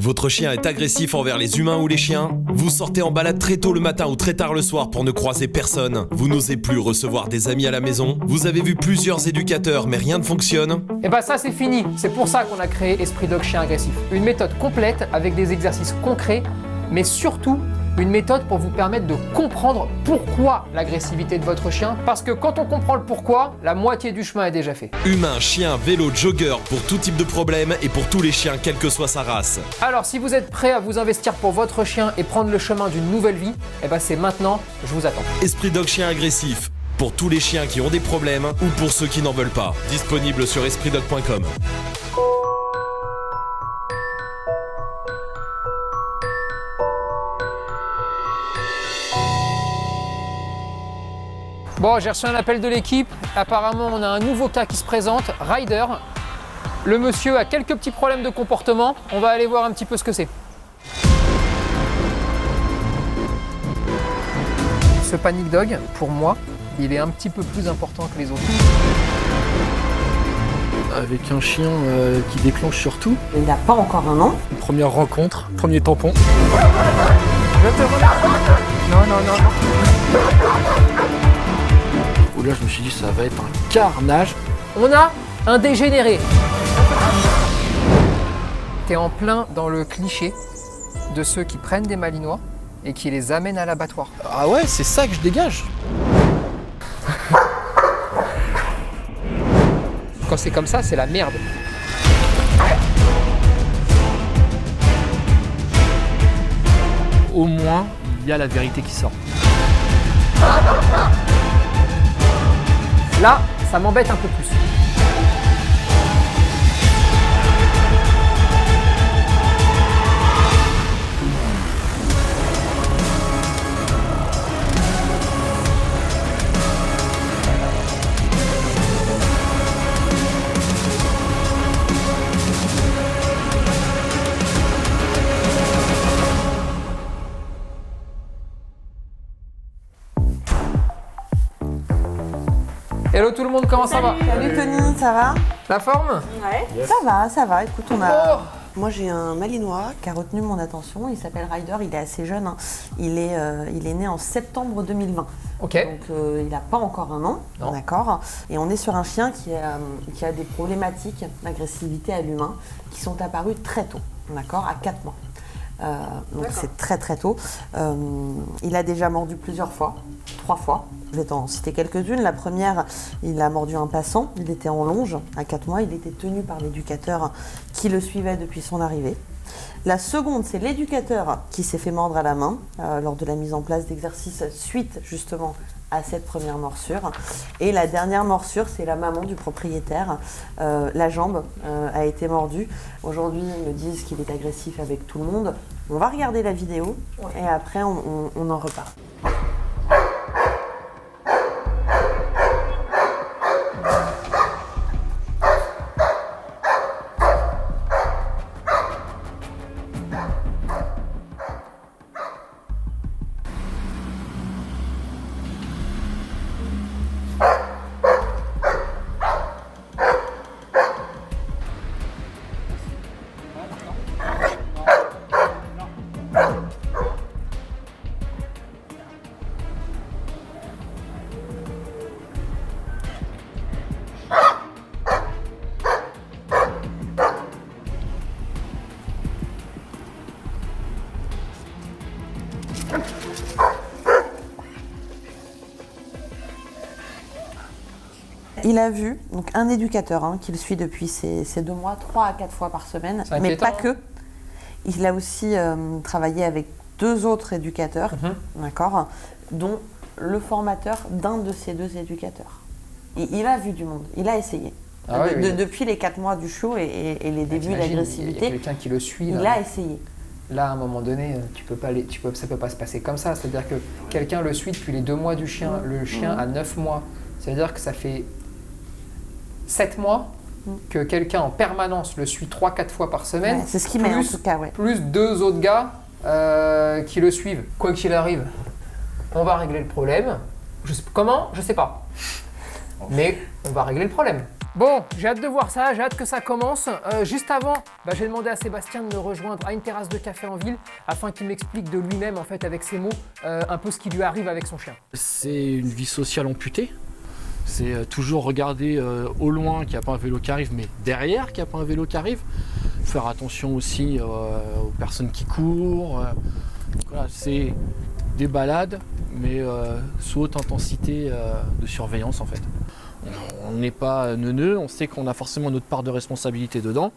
Votre chien est agressif envers les humains ou les chiens? Vous sortez en balade très tôt le matin ou très tard le soir pour ne croiser personne? Vous n'osez plus recevoir des amis à la maison? Vous avez vu plusieurs éducateurs mais rien ne fonctionne? Et bah ça c'est fini, c'est pour ça qu'on a créé Esprit Dog Chien Agressif. Une méthode complète avec des exercices concrets, mais surtout une méthode pour vous permettre de comprendre pourquoi l'agressivité de votre chien, parce que quand on comprend le pourquoi, la moitié du chemin est déjà fait. Humain, chien, vélo, jogger, pour tout type de problème et pour tous les chiens, quelle que soit sa race. Alors si vous êtes prêt à vous investir pour votre chien et prendre le chemin d'une nouvelle vie, et bah c'est maintenant, je vous attends. Esprit Dog Chien Agressif, pour tous les chiens qui ont des problèmes ou pour ceux qui n'en veulent pas. Disponible sur espritdog.com. Bon, j'ai reçu un appel de l'équipe. Apparemment, on a un nouveau cas qui se présente, Ryder. Le monsieur a quelques petits problèmes de comportement. On va aller voir un petit peu ce que c'est. Ce panic dog, pour moi, il est un petit peu plus important que les autres. Avec un chien qui déclenche sur tout. Il n'a pas encore un an. Première rencontre, premier tampon. Je te regarde. Non. Là, je me suis dit, ça va être un carnage. On a un dégénéré. T'es en plein dans le cliché de ceux qui prennent des malinois et qui les amènent à l'abattoir. Ah ouais, c'est ça que je dégage. Quand c'est comme ça, c'est la merde. Au moins, il y a la vérité qui sort. Là, ça m'embête un peu plus. Hello tout le monde, comment ça va? Salut Tony, ça va? La forme? Ouais. Ça va. Écoute, on a... Oh. Moi j'ai un malinois qui a retenu mon attention, il s'appelle Ryder, il est assez jeune, hein. Il est né en septembre 2020. Ok. Donc il n'a pas encore un an, Non. d'accord. Et on est sur un chien qui a des problématiques d'agressivité à l'humain qui sont apparues très tôt, d'accord, à 4 mois. Donc c'est très tôt. Il a déjà mordu plusieurs fois, 3 fois. Je vais t'en citer quelques-unes. La première, il a mordu un passant. Il était en longe à 4 mois. Il était tenu par l'éducateur qui le suivait depuis son arrivée. La seconde, c'est l'éducateur qui s'est fait mordre à la main lors de la mise en place d'exercices suite justement à cette première morsure. Et la dernière morsure, c'est la maman du propriétaire. La jambe a été mordue. Aujourd'hui, ils me disent qu'il est agressif avec tout le monde. On va regarder la vidéo et après, on en reparle. Il a vu donc un éducateur qui le suit depuis ces 2 mois, 3 à 4 fois par semaine, mais pas que. Il a aussi travaillé avec 2 autres éducateurs, d'accord, dont le formateur d'un de ces 2 éducateurs. Il a vu du monde, il a essayé. Depuis les 4 mois du show et les débuts d'agressivité, il y a quelqu'un qui le suit. Il a essayé. Là, à un moment donné, ça peut pas se passer comme ça. C'est-à-dire que quelqu'un le suit depuis les 2 mois du chien, le chien a 9 mois. C'est-à-dire que ça fait 7 mois que quelqu'un en permanence le suit 3-4 fois par semaine. Ouais, c'est ce qui met en tout cas, ouais. Plus 2 autres gars qui le suivent. Quoi qu'il arrive, on va régler le problème. Comment? Je sais pas. Mais on va régler le problème. Bon, j'ai hâte de voir ça, j'ai hâte que ça commence. Juste avant, j'ai demandé à Sébastien de me rejoindre à une terrasse de café en ville afin qu'il m'explique de lui-même, en fait, avec ses mots, un peu ce qui lui arrive avec son chien. C'est une vie sociale amputée. C'est toujours regarder au loin qu'il n'y a pas un vélo qui arrive, mais derrière qu'il n'y a pas un vélo qui arrive. Faire attention aussi aux personnes qui courent. Voilà, c'est des balades, mais sous haute intensité de surveillance en fait. On n'est pas neuneux, on sait qu'on a forcément notre part de responsabilité dedans.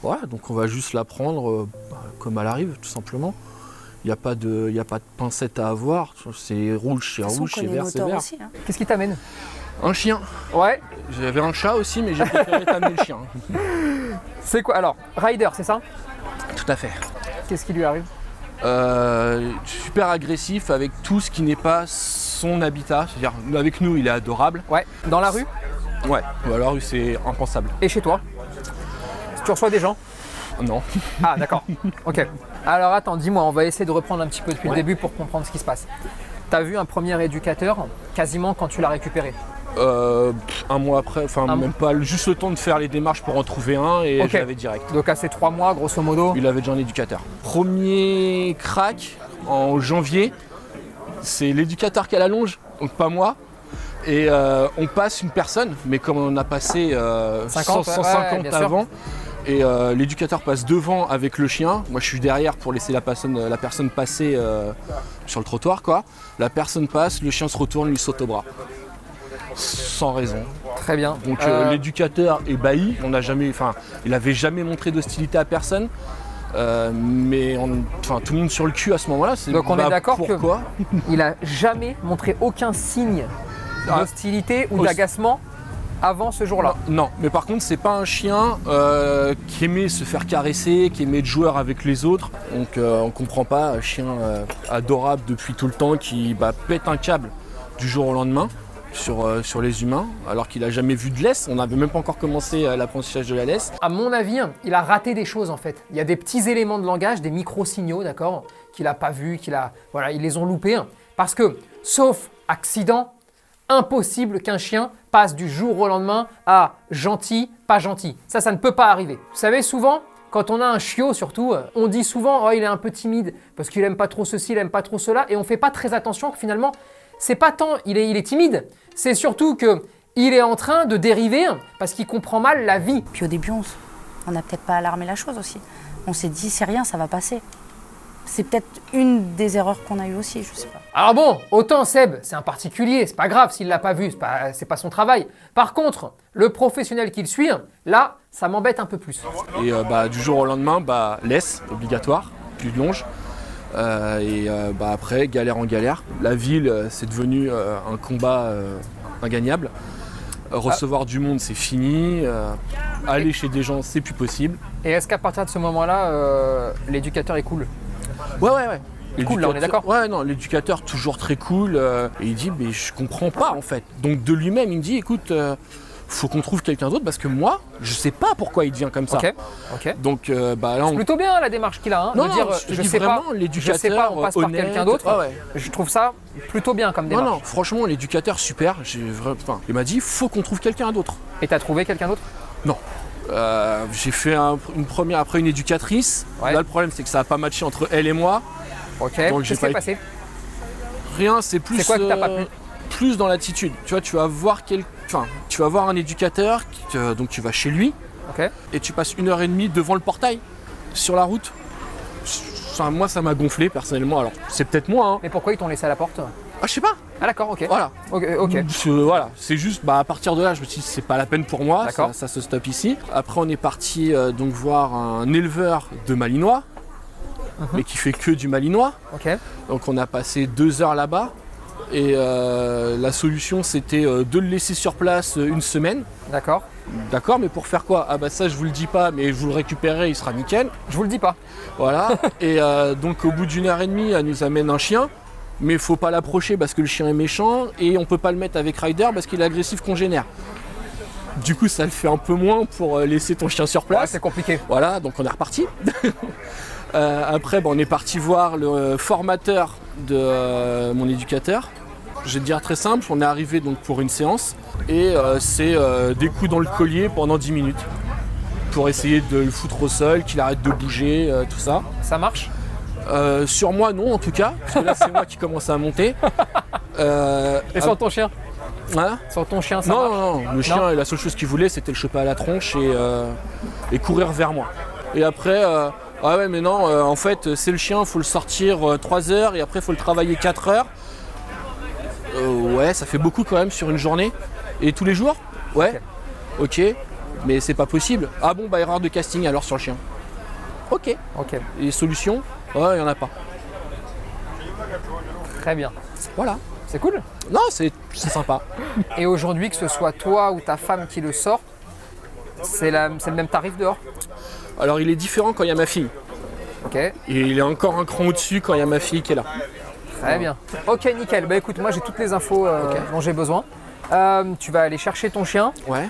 Voilà, donc on va juste la prendre comme elle arrive, tout simplement. Il n'y a pas de pincette à avoir. C'est rouge, c'est rouge, c'est vert, c'est vert. Aussi, hein. Qu'est-ce qui t'amène? Un chien. Ouais. J'avais un chat aussi, mais j'ai préféré t'amener le chien. C'est quoi? Alors, Ryder, c'est ça? Tout à fait. Qu'est-ce qui lui arrive? Super agressif avec tout ce qui n'est pas son habitat. C'est-à-dire, avec nous, il est adorable. Ouais. Dans la rue? Ouais, ou alors c'est impensable. Et chez toi? Tu reçois des gens? Non. Ah, d'accord. Ok. Alors attends, dis-moi, on va essayer de reprendre un petit peu depuis le début pour comprendre ce qui se passe. T'as vu un premier éducateur quasiment quand tu l'as récupéré? Un mois après, enfin même pas, juste le temps de faire les démarches pour en trouver un et je l'avais direct. Donc à ces 3 mois, grosso modo? Il avait déjà un éducateur. Premier crack en janvier, c'est l'éducateur qui a la longe, donc pas moi. Et on passe une personne, mais comme on en a passé 150 avant, et l'éducateur passe devant avec le chien. Moi je suis derrière pour laisser la personne passer sur le trottoir quoi. La personne passe, le chien se retourne, lui saute au bras. Sans raison. Très bien. Donc l'éducateur ébahi, il n'avait jamais montré d'hostilité à personne. Mais tout le monde sur le cul à ce moment-là. Donc on est d'accord pourquoi qu'il n'a jamais montré aucun signe d'hostilité ou d'agacement avant ce jour-là. Non, mais par contre c'est pas un chien qui aimait se faire caresser, qui aimait être joueur avec les autres. Donc on comprend pas, un chien adorable depuis tout le temps qui pète un câble du jour au lendemain sur les humains, alors qu'il a jamais vu de laisse. On n'avait même pas encore commencé l'apprentissage de la laisse. À mon avis, il a raté des choses en fait. Il y a des petits éléments de langage, des micro-signaux, d'accord, qu'il n'a pas vus, ils les ont loupés. Parce que, sauf accident, impossible qu'un chien passe du jour au lendemain à gentil, pas gentil. Ça ne peut pas arriver. Vous savez, souvent, quand on a un chiot surtout, on dit souvent « Oh, il est un peu timide parce qu'il aime pas trop ceci, il aime pas trop cela » et on fait pas très attention que finalement, c'est pas tant il est timide, c'est surtout qu'il est en train de dériver parce qu'il comprend mal la vie. Puis au début, on n'a peut-être pas alarmé la chose aussi. On s'est dit, c'est rien, ça va passer. C'est peut-être une des erreurs qu'on a eues aussi, je sais pas. Alors bon, autant Seb, c'est un particulier, c'est pas grave s'il l'a pas vu, c'est pas son travail. Par contre, le professionnel qui le suit, là, ça m'embête un peu plus. Et du jour au lendemain, laisse, obligatoire, plus de longe. Après, galère en galère. La ville, c'est devenu un combat ingagnable. Recevoir du monde, c'est fini. Aller chez des gens, c'est plus possible. Et est-ce qu'à partir de ce moment-là, l'éducateur est cool? Ouais. Cool, là, on est d'accord? Ouais, non, l'éducateur, toujours très cool. Et il dit, mais je comprends pas, en fait. Donc, de lui-même, il me dit, écoute, faut qu'on trouve quelqu'un d'autre parce que moi, je sais pas pourquoi il devient comme ça. Ok. Donc, là, c'est plutôt bien la démarche qu'il a, non, de dire, je sais vraiment, pas, l'éducateur, je sais pas, on passe par honnête, quelqu'un d'autre. Ouais. Je trouve ça plutôt bien comme démarche. Non, franchement, l'éducateur, super. Il m'a dit, faut qu'on trouve quelqu'un d'autre. Et t'as trouvé quelqu'un d'autre? Non. J'ai fait une première après une éducatrice. Ouais. Là, le problème, c'est que ça n'a pas matché entre elle et moi. Ok, Donc, qu'est-ce qui s'est passé? Rien, c'est plus. C'est quoi que t'as pas plu? Plus dans l'attitude. Tu vois, tu vas voir un éducateur, donc tu vas chez lui, et tu passes 1h30 devant le portail, sur la route. Moi, ça m'a gonflé personnellement. Alors, c'est peut-être moi. Hein. Mais pourquoi ils t'ont laissé à la porte? Ah, je sais pas. Ah d'accord, ok. Voilà. Ok. Voilà, c'est juste, à partir de là, je me suis dit, c'est pas la peine pour moi, D'accord. ça se stoppe ici. Après, on est parti donc voir un éleveur de Malinois, mais qui fait que du Malinois. Ok. Donc, on a passé 2 heures là-bas. Et la solution, c'était de le laisser sur place une semaine. D'accord. D'accord, mais pour faire quoi? Ah ça, je vous le dis pas, mais vous le récupérez, il sera nickel. Je vous le dis pas. Voilà. Et donc, au bout d'1h30, elle nous amène un chien. Mais faut pas l'approcher parce que le chien est méchant. Et on peut pas le mettre avec Ryder parce qu'il est agressif congénère. Du coup, ça le fait un peu moins pour laisser ton chien sur place. Ouais, c'est compliqué. Voilà, donc on est reparti. Après, on est parti voir le formateur de mon éducateur. Je vais te dire très simple, on est arrivé donc pour une séance et c'est des coups dans le collier pendant 10 minutes pour essayer de le foutre au sol, qu'il arrête de bouger, tout ça. Ça marche? Sur moi non en tout cas, parce que là c'est moi qui commence à monter. Et sur ton chien? Hein? Sur ton chien, ça Non, marche? non, le chien, la seule chose qu'il voulait c'était le choper à la tronche et courir vers moi. Et après, ah ouais mais non, en fait c'est le chien, il faut le sortir 3 heures et après il faut le travailler 4 heures. Ouais, ça fait beaucoup quand même sur une journée. Et tous les jours? Ouais. Ok. Mais c'est pas possible. Ah bon, bah erreur de casting alors sur le chien. Ok. Ok, Et solution? Ouais, il y en a pas. très bien. Voilà. C'est cool. Non, c'est sympa. Et aujourd'hui, que ce soit toi ou ta femme qui le sort, c'est le même tarif dehors? Alors il est différent quand il y a ma fille. Ok, Et il est encore un cran au-dessus quand il y a ma fille qui est là. très bien. Ok, nickel. Bah écoute, moi j'ai toutes les infos dont j'ai besoin. Tu vas aller chercher ton chien. Ouais.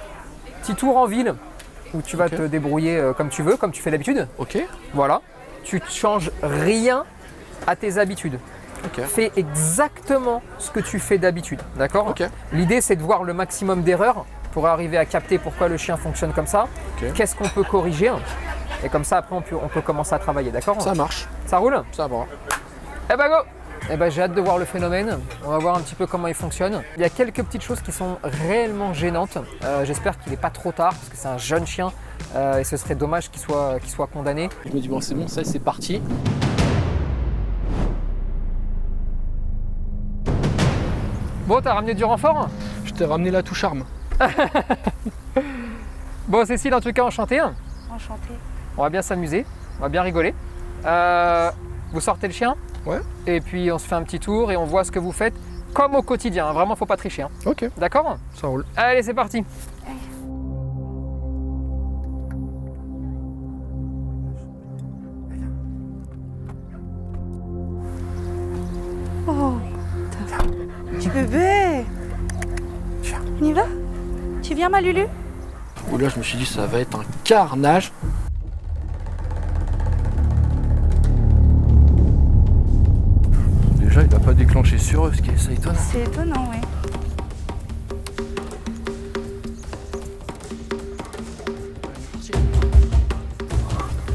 Petit tour en ville où tu vas Ok. te débrouiller comme tu veux, comme tu fais d'habitude. Ok. Voilà. Tu ne changes rien à tes habitudes. Ok. Fais exactement ce que tu fais d'habitude, d'accord? Ok. L'idée, c'est de voir le maximum d'erreurs pour arriver à capter pourquoi le chien fonctionne comme ça. Ok. Qu'est-ce qu'on peut corriger? Et comme ça, après, on peut commencer à travailler, d'accord? Ça marche. Ça roule? Ça va. Eh ben go! Eh ben j'ai hâte de voir le phénomène. On va voir un petit peu comment il fonctionne. Il y a quelques petites choses qui sont réellement gênantes. J'espère qu'il n'est pas trop tard parce que c'est un jeune chien et ce serait dommage qu'il soit condamné. Je me dis bon c'est bon, ça c'est parti. Bon, t'as ramené du renfort? Je t'ai ramené la touche arme. Bon, Cécile, en tout cas, enchantée. Enchantée. On va bien s'amuser, on va bien rigoler. Vous sortez le chien? Ouais. Et puis on se fait un petit tour et on voit ce que vous faites comme au quotidien. Vraiment, faut pas tricher. Hein. Ok. D'accord? Ça roule. Allez, c'est parti. Petit bébé. On y va? Tu viens, ma Lulu? Où là je me suis dit ça va être un carnage. Déjà il va pas déclencher sur eux, ce qui est ça étonne. C'est étonnant, oui.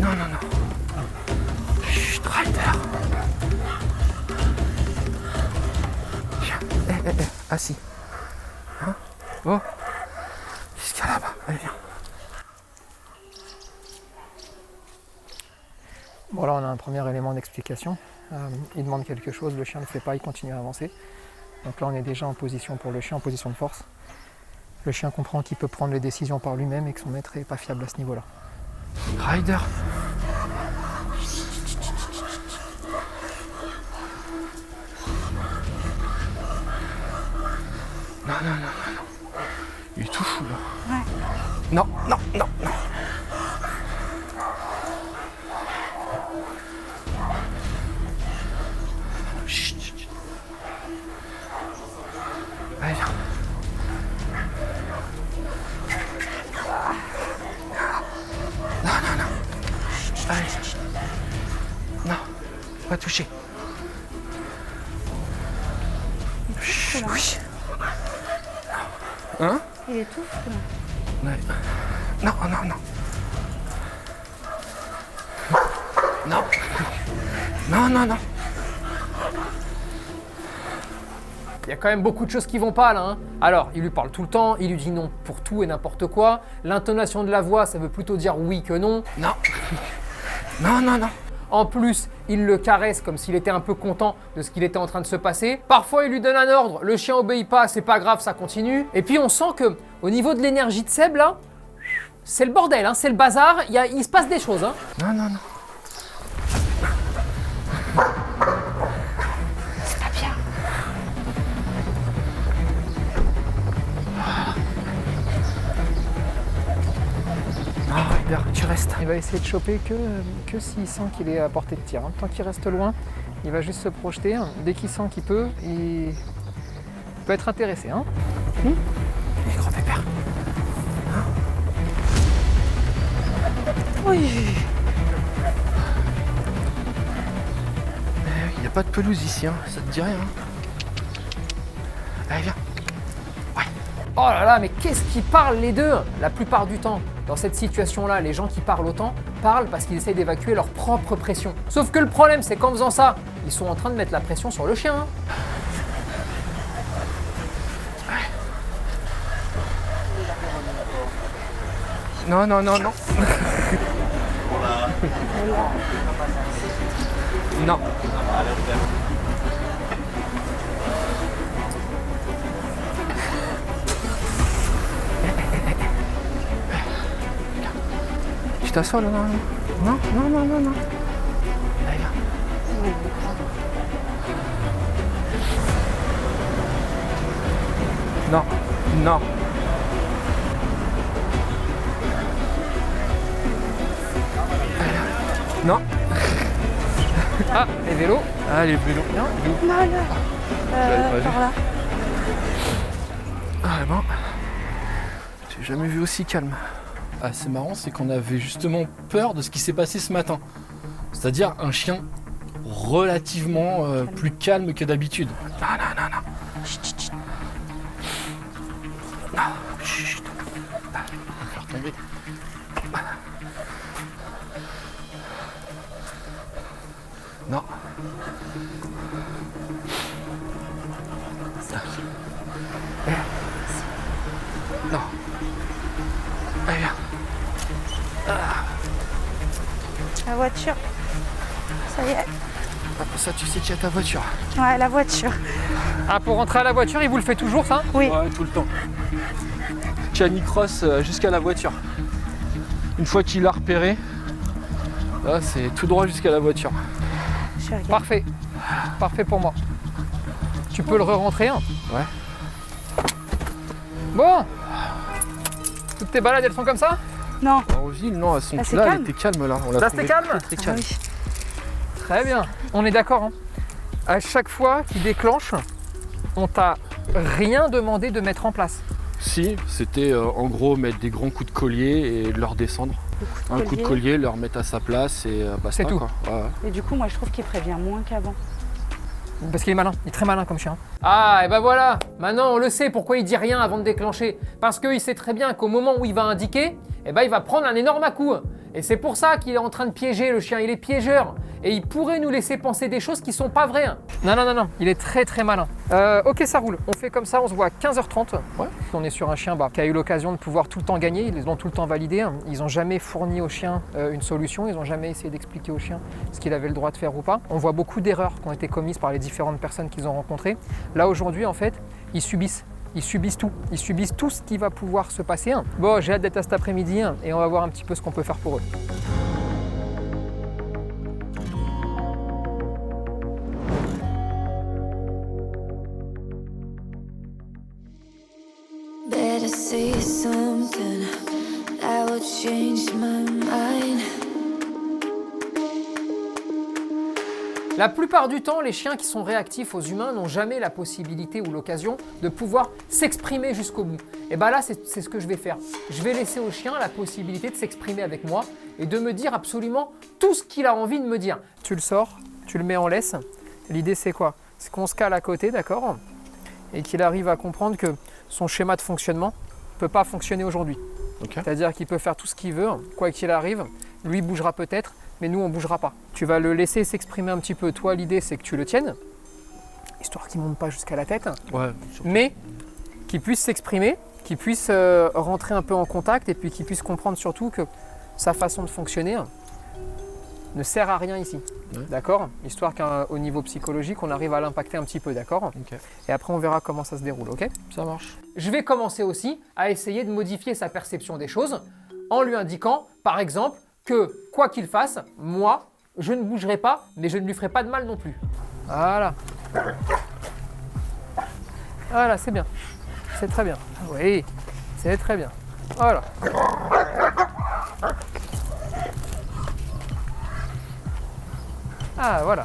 Non, non, non. Chut, Ryder. Viens, assis. Hein? Oh. Qu'est-ce qu'il y a là-bas? Allez, viens. Bon, là, on a un premier élément d'explication. Il demande quelque chose, le chien ne le fait pas, il continue à avancer. Donc là, on est déjà en position pour le chien, en position de force. Le chien comprend qu'il peut prendre les décisions par lui-même et que son maître n'est pas fiable à ce niveau-là. Ryder. Non, non, non, non, non. Il est tout fou là. Ouais. Non, non, non, non. Chut, chut, chut. Allez, viens. Non, non, non. Chut, allez. Non, pas toucher. Chut, oui. Hein? Il est tout fou, là. Ouais. Non, non, non. Non. Non, non, non. Il y a quand même beaucoup de choses qui vont pas là. Hein. Alors, il lui parle tout le temps, il lui dit non pour tout et n'importe quoi. L'intonation de la voix, ça veut plutôt dire oui que non. Non. Non, non, non. En plus, il le caresse comme s'il était un peu content de ce qu'il était en train de se passer. Parfois, il lui donne un ordre, le chien obéit pas, c'est pas grave, ça continue. Et puis, on sent que au niveau de l'énergie de Seb, là, c'est le bordel, hein, c'est le bazar, il se passe des choses. Hein. Non, non, non. C'est pas bien. Non, Ryder, tu restes. Il va essayer de choper que s'il sent qu'il est à portée de tir. Hein. Tant qu'il reste loin, il va juste se projeter. Hein. Dès qu'il sent qu'il peut, il peut être intéressé. Hein. Les grands pépères. Oui. Il n'y a pas de pelouse ici, hein. Ça te dit rien. Allez, viens. Oh là là, mais qu'est-ce qu'ils parlent les deux? La plupart du temps, dans cette situation-là, les gens qui parlent autant parlent parce qu'ils essayent d'évacuer leur propre pression. Sauf que le problème, c'est qu'en faisant ça, ils sont en train de mettre la pression sur le chien. Hein. Non, non, non, non. Non. Tu t'assois là, non, non, non, non, non, non. Allez, viens. Non, non. Non. Ah, les vélos. Ah, les vélos. Non, là. Par là. Ah bon. J'ai jamais vu aussi calme. Ah, c'est marrant, c'est qu'on avait justement peur de ce qui s'est passé ce matin. C'est-à-dire un chien relativement plus calme que d'habitude. Non, non, non, non. Chut, chut, chut. Non, chut. Ah, faire tomber. Non. Non. Allez, viens. La voiture. Ça y est. Ça, tu sais qu'il y a ta voiture. Ouais, la voiture. Ah, pour rentrer à la voiture, il vous le fait toujours, ça? Oui. Ouais, tout le temps. Canicross jusqu'à la voiture. Une fois qu'il l'a repéré, là, c'est tout droit jusqu'à la voiture. Je regarde. Parfait. Parfait pour moi. Tu peux le re-rentrer, hein? Ouais. Bon. Toutes tes balades, elles sont comme ça? Non. En ville, non, elles sont Là, c'est là, elle calme. était calme là. On l'a Là, trouvé c'était calme. très, très Ah calme. oui. Très bien. On est d'accord, hein? À chaque fois qu'il déclenche, on t'a rien demandé de mettre en place. Si, c'était en gros mettre des grands coups de collier et leur descendre. Un coup de collier, leur mettre à sa place et basta, C'est tout. quoi. Ouais, ouais. Et du coup, moi, je trouve qu'il prévient moins qu'avant. Parce qu'il est malin, il est très malin comme chien. Ah, et ben voilà, maintenant on le sait pourquoi il dit rien avant de déclencher. Parce qu'il sait très bien qu'au moment où il va indiquer, eh ben il va prendre un énorme coup. Et c'est pour ça qu'il est en train de piéger le chien, il est piégeur. Et il pourrait nous laisser penser des choses qui sont pas vraies. Non, non, non, non, il est très très malin. Ok, ça roule, on fait comme ça, on se voit à 15h30. Ouais. On est sur un chien qui a eu l'occasion de pouvoir tout le temps gagner, ils l'ont tout le temps validé. Ils n'ont jamais fourni au chien une solution, ils n'ont jamais essayé d'expliquer au chien ce qu'il avait le droit de faire ou pas. On voit beaucoup d'erreurs qui ont été commises par les différentes personnes qu'ils ont rencontrées. Là aujourd'hui, en fait, ils subissent tout. Ils subissent tout ce qui va pouvoir se passer. Bon, j'ai hâte d'être à cet après-midi et on va voir un petit peu ce qu'on peut faire pour eux. Better say something that would change my mind. La plupart du temps, les chiens qui sont réactifs aux humains n'ont jamais la possibilité ou l'occasion de pouvoir s'exprimer jusqu'au bout. Et bien là, c'est ce que je vais faire. Je vais laisser au chien la possibilité de s'exprimer avec moi et de me dire absolument tout ce qu'il a envie de me dire. Tu le sors, tu le mets en laisse. L'idée, c'est quoi? C'est qu'on se cale à côté, d'accord? Et qu'il arrive à comprendre que son schéma de fonctionnement ne peut pas fonctionner aujourd'hui. Okay. C'est-à-dire qu'il peut faire tout ce qu'il veut, quoi qu'il arrive. Lui bougera peut-être, mais nous, on ne bougera pas. Tu vas le laisser s'exprimer un petit peu. Toi, l'idée, c'est que tu le tiennes, histoire qu'il ne monte pas jusqu'à la tête, Ouais. mais qu'il puisse s'exprimer, qu'il puisse rentrer un peu en contact et puis qu'il puisse comprendre surtout que sa façon de fonctionner ne sert à rien ici. Ouais. D'accord? Histoire qu'au niveau psychologique, on arrive à l'impacter un petit peu, d'accord? Ok. Et après, on verra comment ça se déroule, ok? Ça marche. Je vais commencer aussi à essayer de modifier sa perception des choses en lui indiquant, par exemple, que quoi qu'il fasse, moi, je ne bougerai pas, mais je ne lui ferai pas de mal non plus. Voilà. Voilà, c'est bien. C'est très bien. Oui, c'est très bien. Voilà. Ah, voilà.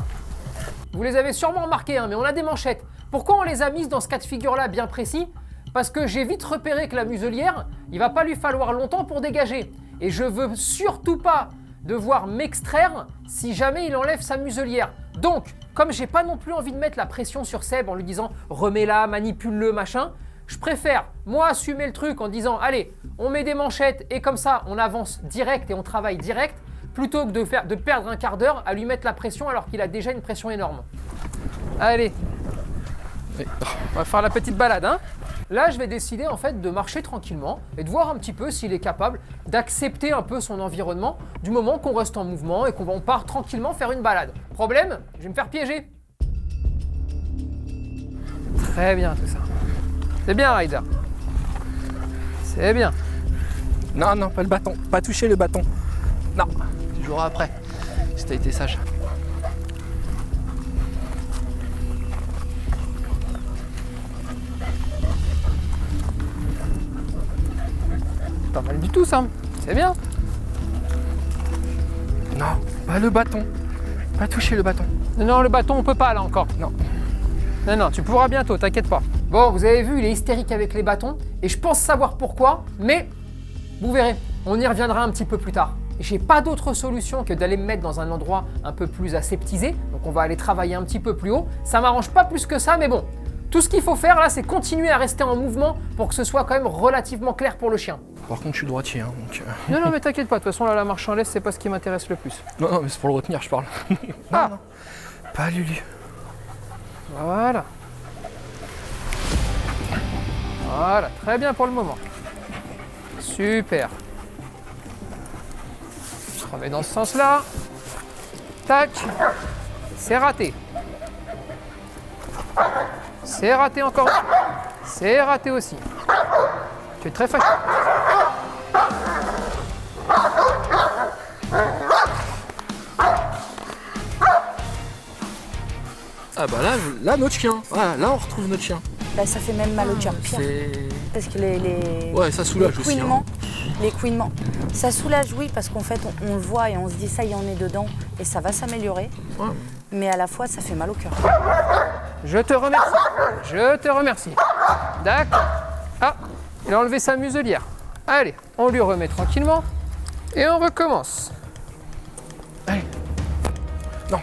Vous les avez sûrement remarqués, hein, mais on a des manchettes. Pourquoi on les a mises dans ce cas de figure-là bien précis? Parce que j'ai vite repéré que la muselière, il va pas lui falloir longtemps pour dégager. Et je veux surtout pas devoir m'extraire si jamais il enlève sa muselière. Donc, comme j'ai pas non plus envie de mettre la pression sur Seb en lui disant remets-la, manipule-le, machin, je préfère, moi, assumer le truc en disant allez, on met des manchettes et comme ça, on avance direct et on travaille direct, plutôt que de perdre un quart d'heure à lui mettre la pression alors qu'il a déjà une pression énorme. Allez, on va faire la petite balade, hein. Là, je vais décider en fait de marcher tranquillement et de voir un petit peu s'il est capable d'accepter un peu son environnement du moment qu'on reste en mouvement et qu'on part tranquillement faire une balade. Problème, je vais me faire piéger. Très bien tout ça. C'est bien, Ryder. C'est bien. Non, non, pas le bâton. Pas toucher le bâton. Non, tu joueras après. Si t'as été sage. Pas mal du tout ça. C'est bien. Non, pas le bâton. Pas toucher le bâton. Non, le bâton, on peut pas là encore. Non. Non, non, tu pourras bientôt, t'inquiète pas. Bon, vous avez vu, il est hystérique avec les bâtons et je pense savoir pourquoi, mais vous verrez, on y reviendra un petit peu plus tard. J'ai pas d'autre solution que d'aller me mettre dans un endroit un peu plus aseptisé, donc on va aller travailler un petit peu plus haut. Ça m'arrange pas plus que ça, mais bon, tout ce qu'il faut faire là, c'est continuer à rester en mouvement pour que ce soit quand même relativement clair pour le chien. Par contre, je suis droitier, hein, donc... Non, non, mais t'inquiète pas, de toute façon là, la marche en laisse, c'est pas ce qui m'intéresse le plus. Non, non, mais c'est pour le retenir, je parle. Ah. Non. Pas Lulu. Voilà. Voilà, très bien pour le moment. Super. Je remets dans ce sens-là. Tac. C'est raté. C'est raté encore. C'est raté aussi. Tu es très fâché. Ah bah là notre chien. Voilà, là on retrouve notre chien. Là, ça fait même mal au cœur, pire. Parce que Ouais, ça soulage aussi. Les couinements, ça soulage, oui, parce qu'en fait, on le voit et on se dit ça y en est dedans et ça va s'améliorer. Ouais. Mais à la fois, ça fait mal au cœur. Je te remercie. Je te remercie. D'accord. Ah, il a enlevé sa muselière. Allez, on lui remet tranquillement et on recommence. Allez. Non,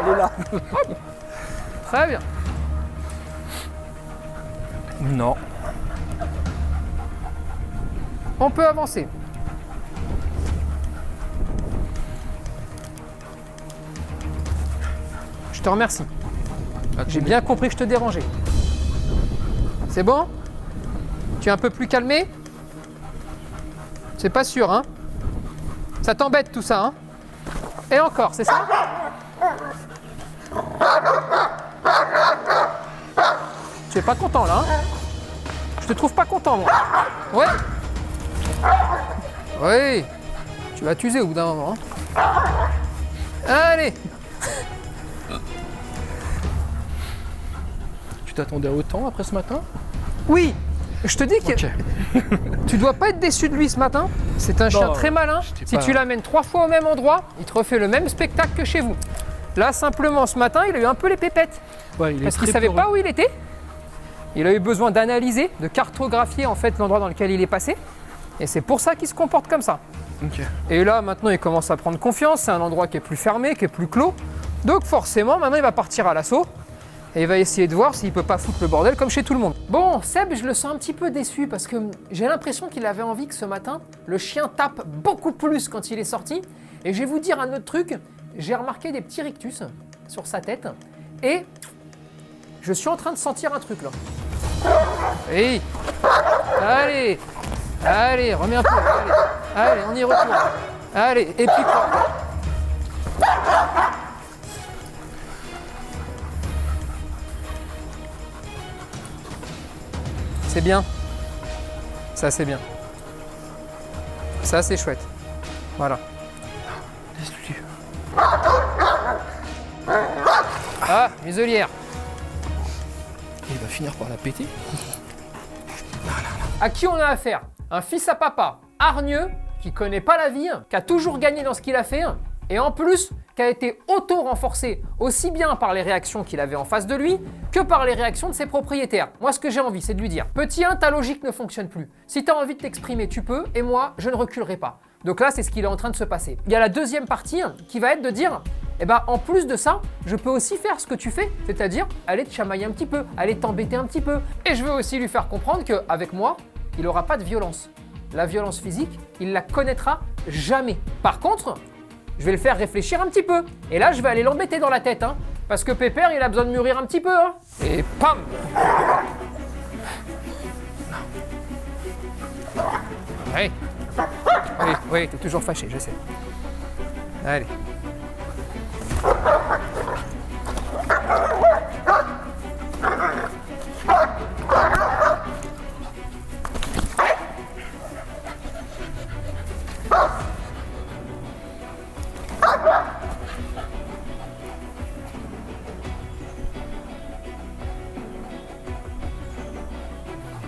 elle est là. Très bien. Non. On peut avancer. Je te remercie. J'ai bien compris que je te dérangeais. C'est bon? Tu es un peu plus calmé? C'est pas sûr, hein? Ça t'embête tout ça, hein? Et encore, c'est ça? Tu es pas content là, hein? Je te trouve pas content, moi. Ouais? Oui. Tu vas t'user au bout d'un moment. Hein? Allez. Tu t'attendais à autant après ce matin? Oui. Je te dis que Ok. tu dois pas être déçu de lui ce matin. C'est un chien Non, très malin. j'étais Si pas- tu l'amènes 3 fois au même endroit, il te refait le même spectacle que chez vous. Là, simplement, ce matin, il a eu un peu les pépettes. Ouais, il est Parce qu'il très savait peureux. pas où il était. Il a eu besoin d'analyser, de cartographier en fait l'endroit dans lequel il est passé. Et c'est pour ça qu'il se comporte comme ça. Ok. Et là, maintenant, il commence à prendre confiance. C'est un endroit qui est plus fermé, qui est plus clos. Donc forcément, maintenant, il va partir à l'assaut. Et il va essayer de voir s'il peut pas foutre le bordel comme chez tout le monde. Bon, Seb, je le sens un petit peu déçu parce que j'ai l'impression qu'il avait envie que ce matin, le chien tape beaucoup plus quand il est sorti. Et je vais vous dire un autre truc. J'ai remarqué des petits rictus sur sa tête. Et je suis en train de sentir un truc là. Oui. Allez. Allez, remets un peu. Allez, allez, on y retourne. Allez, et puis quoi? C'est bien. Ça, c'est bien. Ça, c'est chouette. Voilà. Laisse-lui. Ah, muselière. Il va finir par la péter. À qui on a affaire? Un fils à papa, hargneux, qui connaît pas la vie, qui a toujours gagné dans ce qu'il a fait, et en plus, qui a été auto-renforcé aussi bien par les réactions qu'il avait en face de lui, que par les réactions de ses propriétaires. Moi, ce que j'ai envie, c'est de lui dire, petit 1, ta logique ne fonctionne plus. Si tu as envie de t'exprimer, tu peux, et moi, je ne reculerai pas. Donc là, c'est ce qui est en train de se passer. Il y a la deuxième partie qui va être de dire, Et bah en plus de ça, je peux aussi faire ce que tu fais, c'est-à-dire aller te chamailler un petit peu, aller t'embêter un petit peu. Et je veux aussi lui faire comprendre qu'avec moi, il n'aura pas de violence. La violence physique, il la connaîtra jamais. Par contre, je vais le faire réfléchir un petit peu. Et là, je vais aller l'embêter dans la tête, hein, parce que Pépère, il a besoin de mûrir un petit peu. Hein. Et pam! Oui, oui, t'es toujours fâché, je sais. Allez.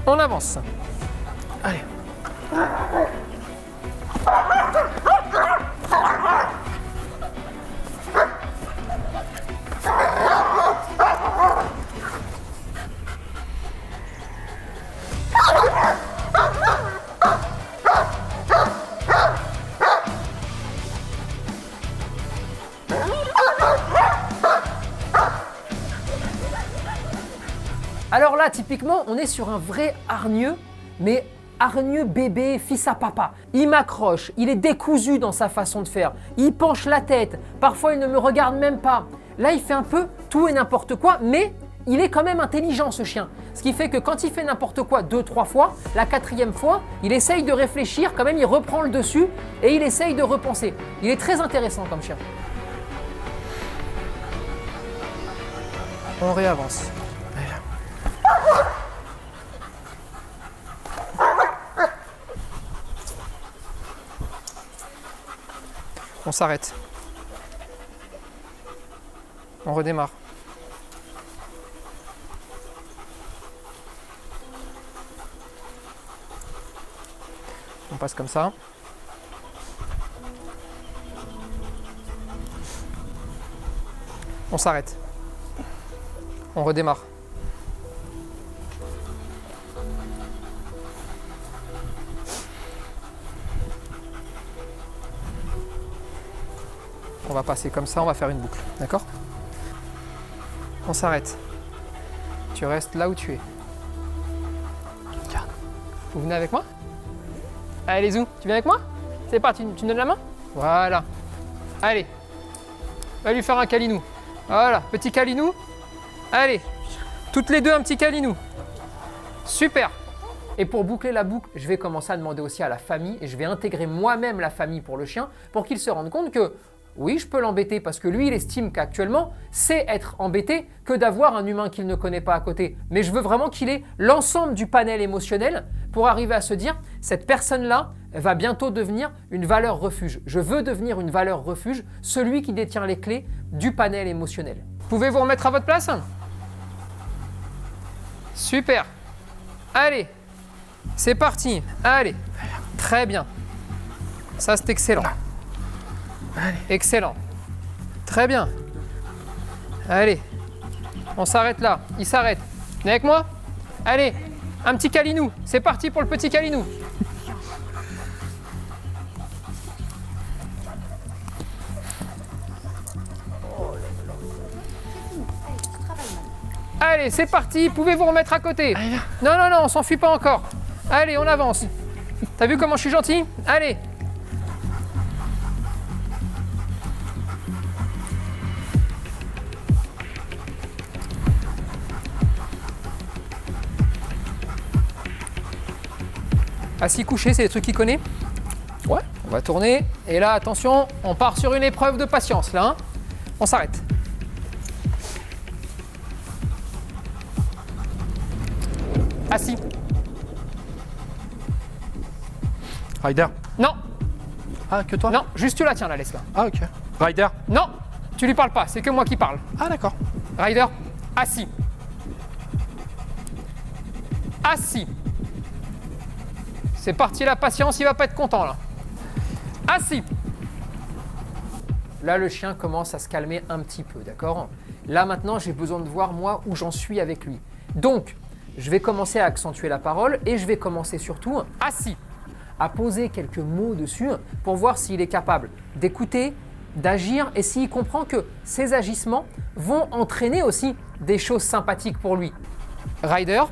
On avance. Allez. Alors là, typiquement, on est sur un vrai hargneux, mais hargneux bébé, fils à papa. Il m'accroche, il est décousu dans sa façon de faire, il penche la tête, parfois il ne me regarde même pas. Là, il fait un peu tout et n'importe quoi, mais il est quand même intelligent ce chien. Ce qui fait que quand il fait n'importe quoi 2-3 fois, la 4e fois, il essaye de réfléchir, quand même il reprend le dessus et il essaye de repenser. Il est très intéressant comme chien. On réavance. On s'arrête. On redémarre. On passe comme ça. On s'arrête. On redémarre. On va passer comme ça, on va faire une boucle, d'accord? On s'arrête. Tu restes là où tu es. Regarde. Vous venez avec moi? Allez, Zou, tu viens avec moi? C'est parti, tu me donnes la main? Voilà. Allez. Va lui faire un câlinou. Voilà, petit câlinou. Allez. Toutes les deux, un petit câlinou. Super. Et pour boucler la boucle, je vais commencer à demander aussi à la famille et je vais intégrer moi-même la famille pour le chien pour qu'il se rende compte que oui, je peux l'embêter parce que lui, il estime qu'actuellement, c'est être embêté que d'avoir un humain qu'il ne connaît pas à côté. Mais je veux vraiment qu'il ait l'ensemble du panel émotionnel pour arriver à se dire, cette personne-là va bientôt devenir une valeur refuge. Je veux devenir une valeur refuge, celui qui détient les clés du panel émotionnel. Pouvez vous remettre à votre place? Super. Allez, c'est parti. Allez, très bien. Ça, c'est excellent. Allez. Excellent. Très bien. Allez. On s'arrête là. Il s'arrête. Venez avec moi? Allez. Un petit câlinou. C'est parti pour le petit câlinou. Allez, c'est parti. Pouvez vous remettre à côté? Non, non, non, on s'enfuit pas encore. Allez, on avance. T'as vu comment je suis gentil? Allez. Assis couché, c'est des trucs qu'il connaît? Ouais, on va tourner. Et là, attention, on part sur une épreuve de patience, là. Hein. On s'arrête. Assis. Ryder. Non. Ah, que toi? Non, juste tu la tiens, là, laisse-la. Ah, ok. Ryder. Non, tu lui parles pas, c'est que moi qui parle. Ah, d'accord. Ryder, assis. Assis. C'est parti la patience, il va pas être content là. Assis. Là, le chien commence à se calmer un petit peu, d'accord? Là, maintenant, j'ai besoin de voir, moi, où j'en suis avec lui. Donc, je vais commencer à accentuer la parole et je vais commencer surtout, assis, à poser quelques mots dessus pour voir s'il est capable d'écouter d'agir et s'il comprend que ces agissements vont entraîner aussi des choses sympathiques pour lui. Ryder,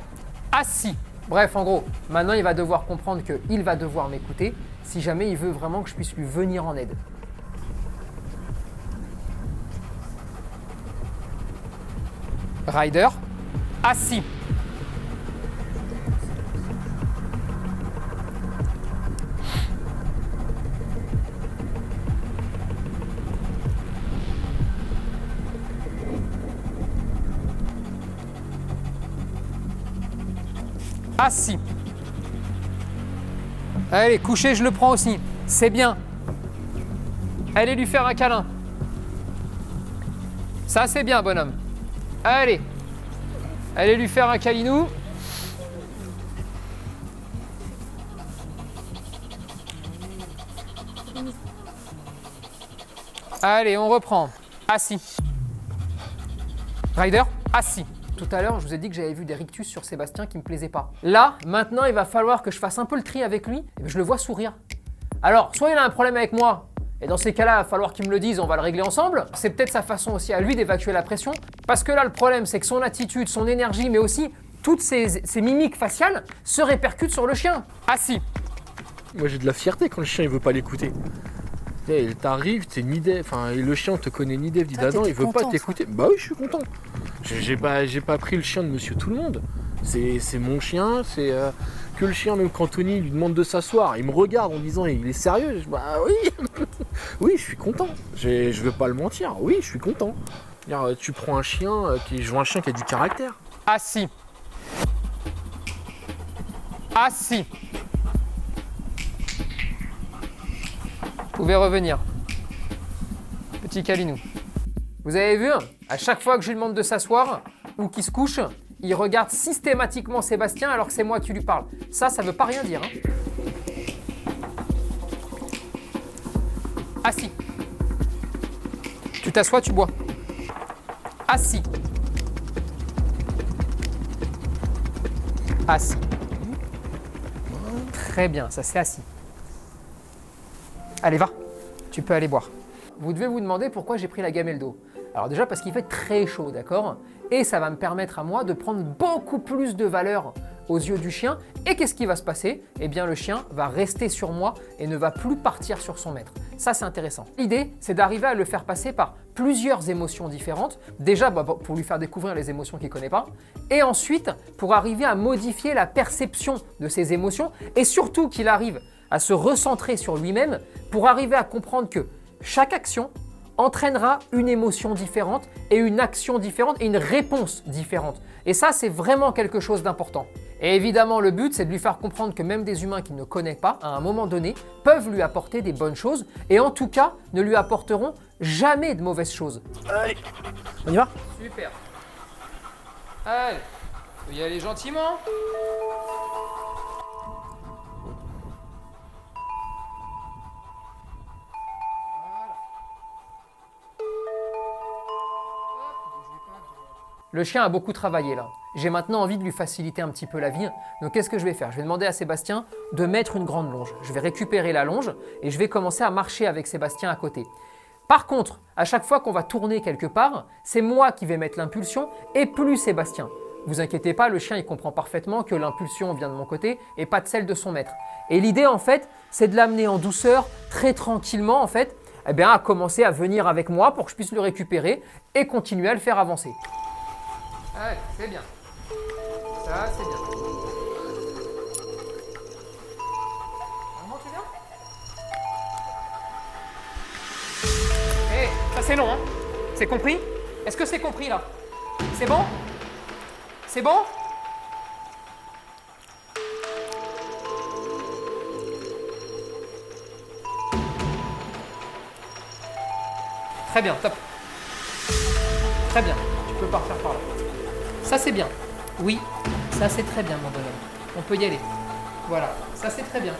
assis. Bref, en gros, maintenant il va devoir comprendre qu'il va devoir m'écouter si jamais il veut vraiment que je puisse lui venir en aide. Ryder, assis. Assis. Allez, couché, je le prends aussi. C'est bien. Allez lui faire un câlin. Ça, c'est bien, bonhomme. Allez. Allez lui faire un câlinou. Allez, on reprend. Assis. Ryder, assis. Tout à l'heure, je vous ai dit que j'avais vu des rictus sur Sébastien qui me plaisaient pas. Là, maintenant, il va falloir que je fasse un peu le tri avec lui et que je le vois sourire. Alors, soit il a un problème avec moi, et dans ces cas-là, il va falloir qu'il me le dise, on va le régler ensemble. C'est peut-être sa façon aussi à lui d'évacuer la pression. Parce que là, le problème, c'est que son attitude, son énergie, mais aussi toutes ses mimiques faciales se répercutent sur le chien. Assis. Moi j'ai de la fierté quand le chien il veut pas l'écouter. T'arrives, t'es ni dev, enfin le chien te connaît ni dev, dit d'Adam, il veut pas t'écouter. Bah oui, je suis content. J'ai pas pris le chien de monsieur tout le monde. C'est mon chien, c'est que le chien, même quand Tony lui demande de s'asseoir, il me regarde en disant il est sérieux. Bah oui, oui, je suis content. Je veux pas le mentir, oui, je suis content. Tu prends un chien je veux un chien qui a du caractère. Assis. Assis. Vous pouvez revenir. Petit câlinou. Vous avez vu, à chaque fois que je lui demande de s'asseoir ou qu'il se couche, il regarde systématiquement Sébastien alors que c'est moi qui lui parle. Ça veut pas rien dire. Assis. Tu t'assois, tu bois. Assis. Assis. Très bien, ça c'est assis. Allez, va, tu peux aller boire. Vous devez vous demander pourquoi j'ai pris la gamelle d'eau. Alors déjà parce qu'il fait très chaud, d'accord? Et ça va me permettre à moi de prendre beaucoup plus de valeur aux yeux du chien. Et qu'est-ce qui va se passer? Eh bien le chien va rester sur moi et ne va plus partir sur son maître. Ça c'est intéressant. L'idée c'est d'arriver à le faire passer par plusieurs émotions différentes. Déjà pour lui faire découvrir les émotions qu'il ne connaît pas. Et ensuite pour arriver à modifier la perception de ces émotions. Et surtout qu'il arrive à se recentrer sur lui-même pour arriver à comprendre que chaque action entraînera une émotion différente et une action différente et une réponse différente. Et ça, c'est vraiment quelque chose d'important. Et évidemment, le but, c'est de lui faire comprendre que même des humains qu'il ne connaît pas, à un moment donné, peuvent lui apporter des bonnes choses et en tout cas, ne lui apporteront jamais de mauvaises choses. Allez, on y va? Super. Allez, faut y aller gentiment. Le chien a beaucoup travaillé là. J'ai maintenant envie de lui faciliter un petit peu la vie. Donc qu'est-ce que je vais faire? Je vais demander à Sébastien de mettre une grande longe. Je vais récupérer la longe et je vais commencer à marcher avec Sébastien à côté. Par contre, à chaque fois qu'on va tourner quelque part, c'est moi qui vais mettre l'impulsion et plus Sébastien. Vous inquiétez pas, le chien il comprend parfaitement que l'impulsion vient de mon côté et pas de celle de son maître. Et l'idée en fait, c'est de l'amener en douceur, très tranquillement en fait, à commencer à venir avec moi pour que je puisse le récupérer et continuer à le faire avancer. Allez, c'est bien. Ça, c'est bien. Vraiment, tu viens? Hé, ça c'est long, hein? C'est compris? Est-ce que c'est compris, là? C'est bon? C'est bon? Très bien, top. Très bien, tu peux partir par là. Ça c'est bien. Oui, ça c'est très bien mon bonhomme. On peut y aller. Voilà, ça c'est très bien.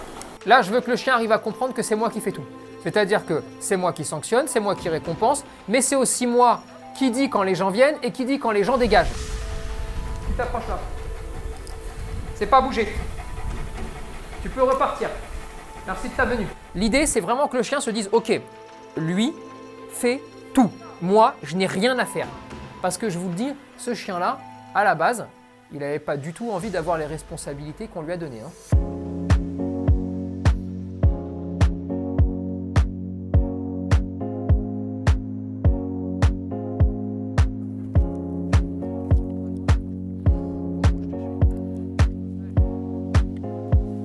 Là, je veux que le chien arrive à comprendre que c'est moi qui fais tout. C'est-à-dire que c'est moi qui sanctionne, c'est moi qui récompense, mais c'est aussi moi qui dis quand les gens viennent et qui dit quand les gens dégagent. Tu t'approches là. C'est pas bouger. Tu peux repartir. Merci de ta venue. L'idée, c'est vraiment que le chien se dise « Ok, lui, fait tout. Moi, je n'ai rien à faire. Parce que je vous le dis, ce chien-là, à la base, il n'avait pas du tout envie d'avoir les responsabilités qu'on lui a données.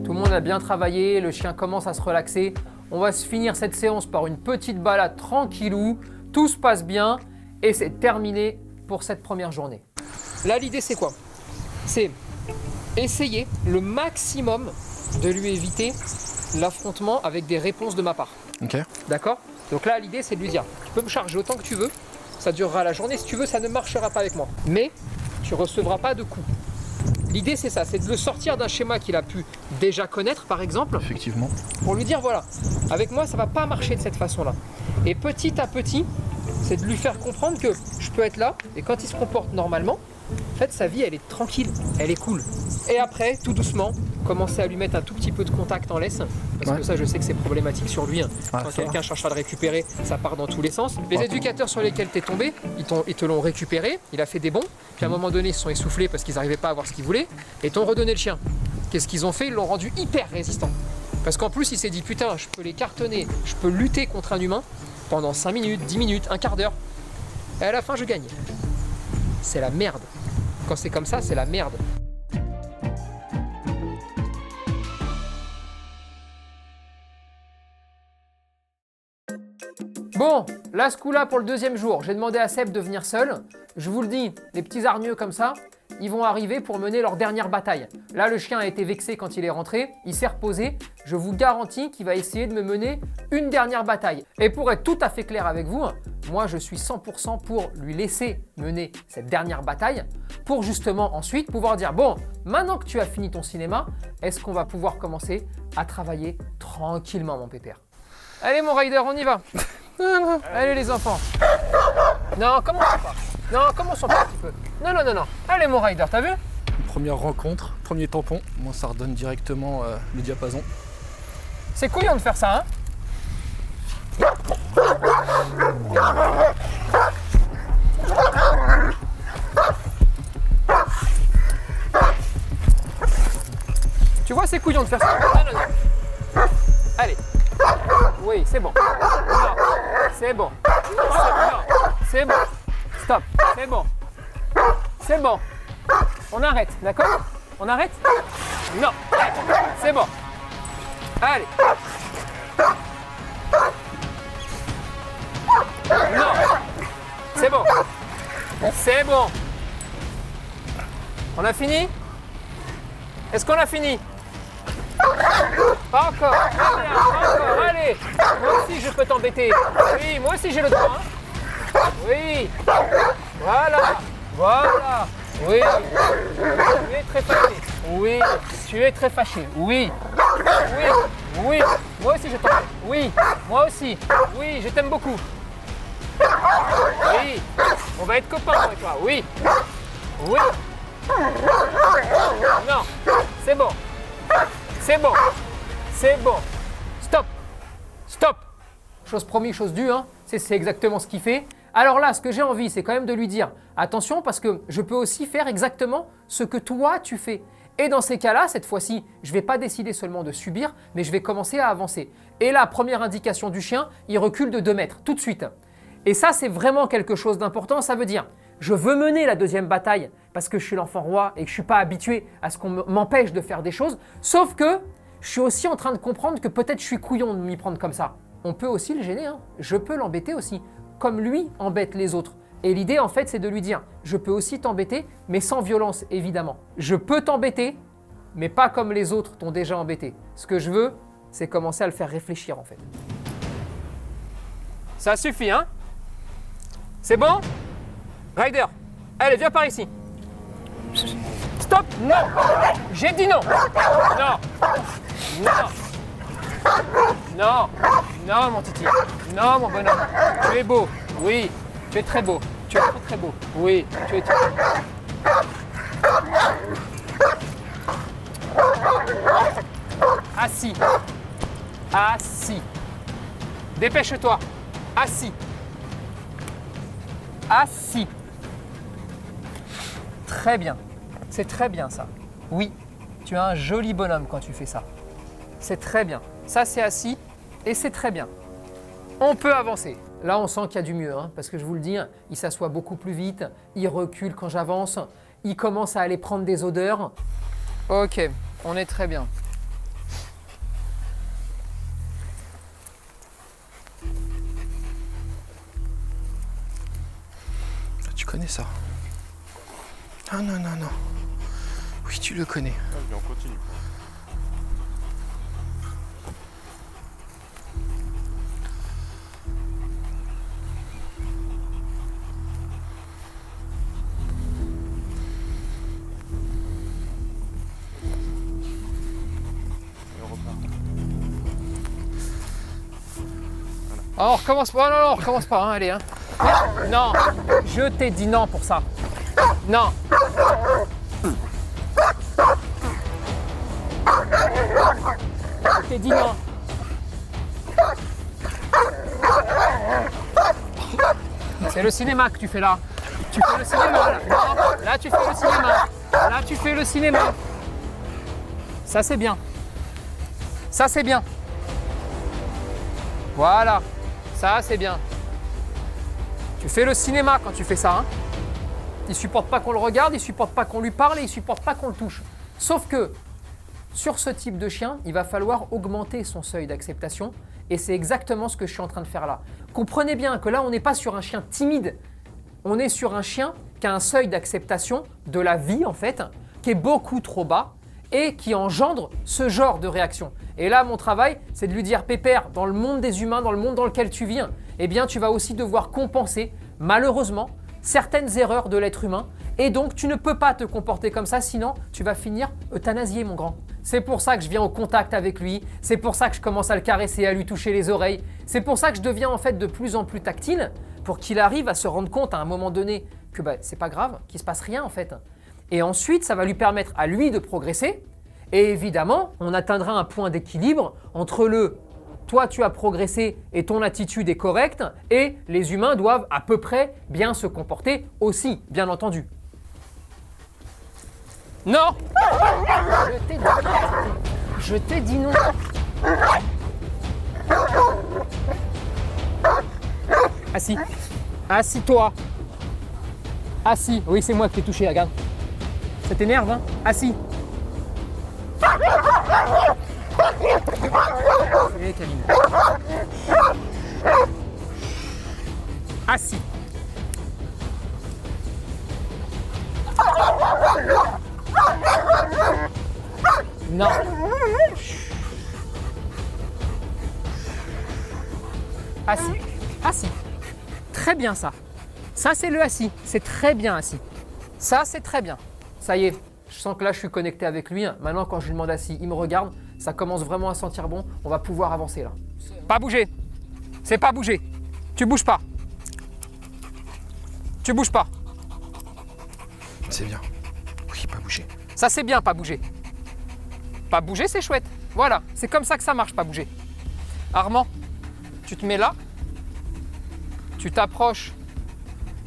Tout le monde a bien travaillé, le chien commence à se relaxer. On va se finir cette séance par une petite balade tranquillou. Tout se passe bien et c'est terminé pour cette première journée. Là, l'idée, c'est quoi? C'est essayer le maximum de lui éviter l'affrontement avec des réponses de ma part. Ok. D'accord? Donc là, l'idée, c'est de lui dire, tu peux me charger autant que tu veux, ça durera la journée. Si tu veux, ça ne marchera pas avec moi. Mais tu ne recevras pas de coups. L'idée, c'est ça, c'est de le sortir d'un schéma qu'il a pu déjà connaître, par exemple, Effectivement. pour lui dire, voilà, avec moi, ça ne va pas marcher de cette façon-là. Et petit à petit, c'est de lui faire comprendre que je peux être là, et quand il se comporte normalement, en fait, sa vie, elle est tranquille, elle est cool. Et après, tout doucement, commencer à lui mettre un tout petit peu de contact en laisse, parce que ça, je sais que c'est problématique sur lui. Quand quelqu'un cherche à le récupérer, ça part dans tous les sens. Les éducateurs sur lesquels tu es tombé, ils te l'ont récupéré, il a fait des bons, puis à un moment donné, ils se sont essoufflés parce qu'ils n'arrivaient pas à avoir ce qu'ils voulaient, et t'ont redonné le chien. Qu'est-ce qu'ils ont fait? Ils l'ont rendu hyper résistant. Parce qu'en plus, il s'est dit, putain, je peux les cartonner, je peux lutter contre un humain pendant 5 minutes, 10 minutes, un quart d'heure, et à la fin, je gagne. C'est la merde. Quand c'est comme ça, c'est la merde. Bon, là ce coup-là pour le deuxième jour, j'ai demandé à Seb de venir seul. Je vous le dis, les petits hargneux comme ça, ils vont arriver pour mener leur dernière bataille. Là, le chien a été vexé quand il est rentré, il s'est reposé. Je vous garantis qu'il va essayer de me mener une dernière bataille. Et pour être tout à fait clair avec vous, moi je suis 100% pour lui laisser mener cette dernière bataille pour justement ensuite pouvoir dire, bon, maintenant que tu as fini ton cinéma, est-ce qu'on va pouvoir commencer à travailler tranquillement, mon pépère? Allez mon rider, on y va. Allez les enfants. Non, commençons pas. Non, commençons pas un petit peu. Non, non, non, non. Allez mon rider, t'as vu? Première rencontre, premier tampon. Moi, ça redonne directement le diapason. C'est couillon de faire ça, hein? Tu vois, c'est couillon de faire ça. Non, non, non. Allez. Oui, c'est bon. Non, c'est bon. C'est bon. Stop. C'est bon. C'est bon. On arrête, d'accord? On arrête? Non. C'est bon. Allez. Non. C'est bon. C'est bon. On a fini? Est-ce qu'on a fini? Pas encore. Très bien, pas encore. Allez. Moi aussi, je peux t'embêter. Oui, moi aussi, j'ai le droit. Hein. Oui. Voilà. Voilà. Oui. Tu es très fâché. Oui. Tu es très fâché. Oui. Oui. Oui. Moi aussi, je t'embête. Oui. Moi aussi. Oui, je t'aime beaucoup. Oui. On va être copains avec toi. Oui. Oui. Non. C'est bon. C'est bon. C'est bon. Stop. Stop. Chose promise, chose due, hein. C'est exactement ce qu'il fait. Alors là, ce que j'ai envie, c'est quand même de lui dire attention parce que je peux aussi faire exactement ce que toi tu fais. Et dans ces cas-là, cette fois-ci, je ne vais pas décider seulement de subir, mais je vais commencer à avancer. Et la première indication du chien, il recule de 2 mètres, tout de suite. Et ça, c'est vraiment quelque chose d'important. Ça veut dire, je veux mener la deuxième bataille parce que je suis l'enfant roi et que je ne suis pas habitué à ce qu'on m'empêche de faire des choses. Sauf que je suis aussi en train de comprendre que peut-être je suis couillon de m'y prendre comme ça. On peut aussi le gêner, hein. Je peux l'embêter aussi, comme lui embête les autres. Et l'idée, en fait, c'est de lui dire, je peux aussi t'embêter, mais sans violence, évidemment. Je peux t'embêter, mais pas comme les autres t'ont déjà embêté. Ce que je veux, c'est commencer à le faire réfléchir, en fait. Ça suffit, hein? C'est bon? Ryder, allez, viens par ici. Stop! Non! J'ai dit non! Non! Non! Non! Non, mon titi! Non, mon bonhomme! Tu es beau! Oui! Tu es très beau! Tu es très très beau! Oui! Tu es très Assis! Assis! Dépêche-toi! Assis! Assis. Très bien. C'est très bien ça. Oui, tu as un joli bonhomme quand tu fais ça. C'est très bien. Ça, c'est assis et c'est très bien. On peut avancer. Là, on sent qu'il y a du mieux, hein, parce que je vous le dis, il s'assoit beaucoup plus vite, il recule quand j'avance, il commence à aller prendre des odeurs. Ok, on est très bien. Tu connais ça? Ah non, non, non. Oui, tu le connais. On continue. Oh, on recommence pas, non, non, on recommence pas, hein, allez. Hein. Non, je t'ai dit non pour ça. Non. Je t'ai dit non. C'est le cinéma que tu fais là. Tu fais le cinéma là. Non, là tu fais le cinéma. Là tu fais le cinéma. Ça c'est bien. Ça c'est bien. Voilà. Ça c'est bien. Tu fais le cinéma quand tu fais ça. Hein. Il supporte pas qu'on le regarde, il supporte pas qu'on lui parle et il supporte pas qu'on le touche. Sauf que sur ce type de chien, il va falloir augmenter son seuil d'acceptation et c'est exactement ce que je suis en train de faire là. Comprenez bien que là, on n'est pas sur un chien timide. On est sur un chien qui a un seuil d'acceptation de la vie en fait, qui est beaucoup trop bas et qui engendre ce genre de réaction. Et là, mon travail, c'est de lui dire, Pépère, dans le monde des humains, dans le monde dans lequel tu vis, eh bien, tu vas aussi devoir compenser, malheureusement, certaines erreurs de l'être humain. Et donc, tu ne peux pas te comporter comme ça, sinon, tu vas finir euthanasié, mon grand. C'est pour ça que je viens au contact avec lui. C'est pour ça que je commence à le caresser, à lui toucher les oreilles. C'est pour ça que je deviens en fait de plus en plus tactile, pour qu'il arrive à se rendre compte à un moment donné que c'est pas grave, qu'il se passe rien en fait. Et ensuite, ça va lui permettre à lui de progresser. Et évidemment, on atteindra un point d'équilibre entre le « toi tu as progressé et ton attitude est correcte » et les humains doivent à peu près bien se comporter aussi, bien entendu. Non! Je t'ai dit non. Je t'ai dit non. Assis. Assis-toi. Assis. Oui, c'est moi qui t'ai touché, regarde. Ça t'énerve, hein? Assis. Allez, Camille. Assis. Non. Assis. Assis. Très bien ça. Ça c'est le assis. C'est très bien assis. Ça c'est très bien. Ça y est. Je sens que là je suis connecté avec lui. Maintenant quand je lui demande assis, il me regarde. Ça commence vraiment à sentir bon. On va pouvoir avancer là. Pas bouger. C'est pas bouger. Tu bouges pas. Tu bouges pas. C'est bien. Oui, pas bouger. Ça c'est bien, pas bouger. Pas bouger, c'est chouette. Voilà, c'est comme ça que ça marche, pas bouger. Armand, tu te mets là, tu t'approches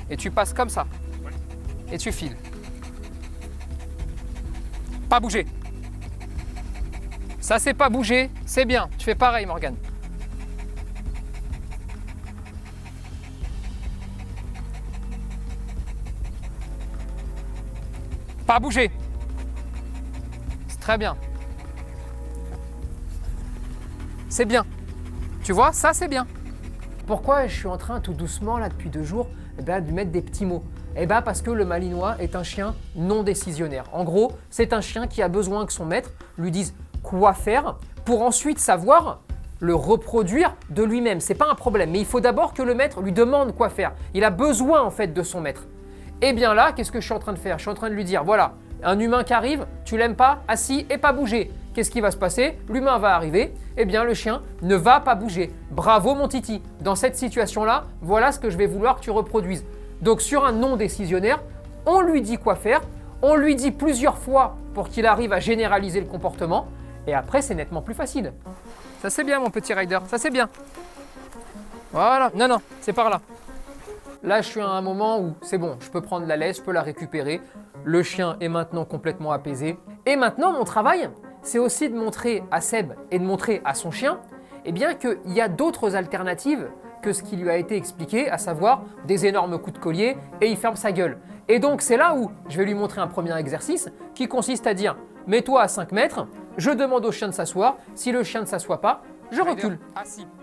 et tu passes comme ça. Et tu files. Pas bouger. Ça c'est pas bouger, c'est bien. Tu fais pareil, Morgane. Pas bouger. C'est très bien. C'est bien. Tu vois, ça c'est bien. Pourquoi je suis en train tout doucement là depuis 2 jours de lui mettre des petits mots? Parce que le Malinois est un chien non décisionnaire. En gros, c'est un chien qui a besoin que son maître lui dise quoi faire pour ensuite savoir le reproduire de lui-même. C'est pas un problème, mais il faut d'abord que le maître lui demande quoi faire. Il a besoin en fait de son maître. Et bien là, qu'est-ce que je suis en train de faire? Je suis en train de lui dire, voilà, un humain qui arrive, tu l'aimes pas, assis et pas bouger. Qu'est-ce qui va se passer? L'humain va arriver, eh bien le chien ne va pas bouger. Bravo mon titi. Dans cette situation-là, voilà ce que je vais vouloir que tu reproduises. Donc sur un non décisionnaire, on lui dit quoi faire, on lui dit plusieurs fois pour qu'il arrive à généraliser le comportement, et après c'est nettement plus facile. Ça c'est bien mon petit rider, ça c'est bien. Voilà, non, non, c'est par là. Là, je suis à un moment où c'est bon, je peux prendre la laisse, je peux la récupérer. Le chien est maintenant complètement apaisé. Et maintenant, mon travail, c'est aussi de montrer à Seb et de montrer à son chien eh bien, qu'il y a d'autres alternatives que ce qui lui a été expliqué, à savoir des énormes coups de collier et il ferme sa gueule. Et donc, c'est là où je vais lui montrer un premier exercice qui consiste à dire « mets-toi à 5 mètres, je demande au chien de s'asseoir, si le chien ne s'assoit pas, je recule.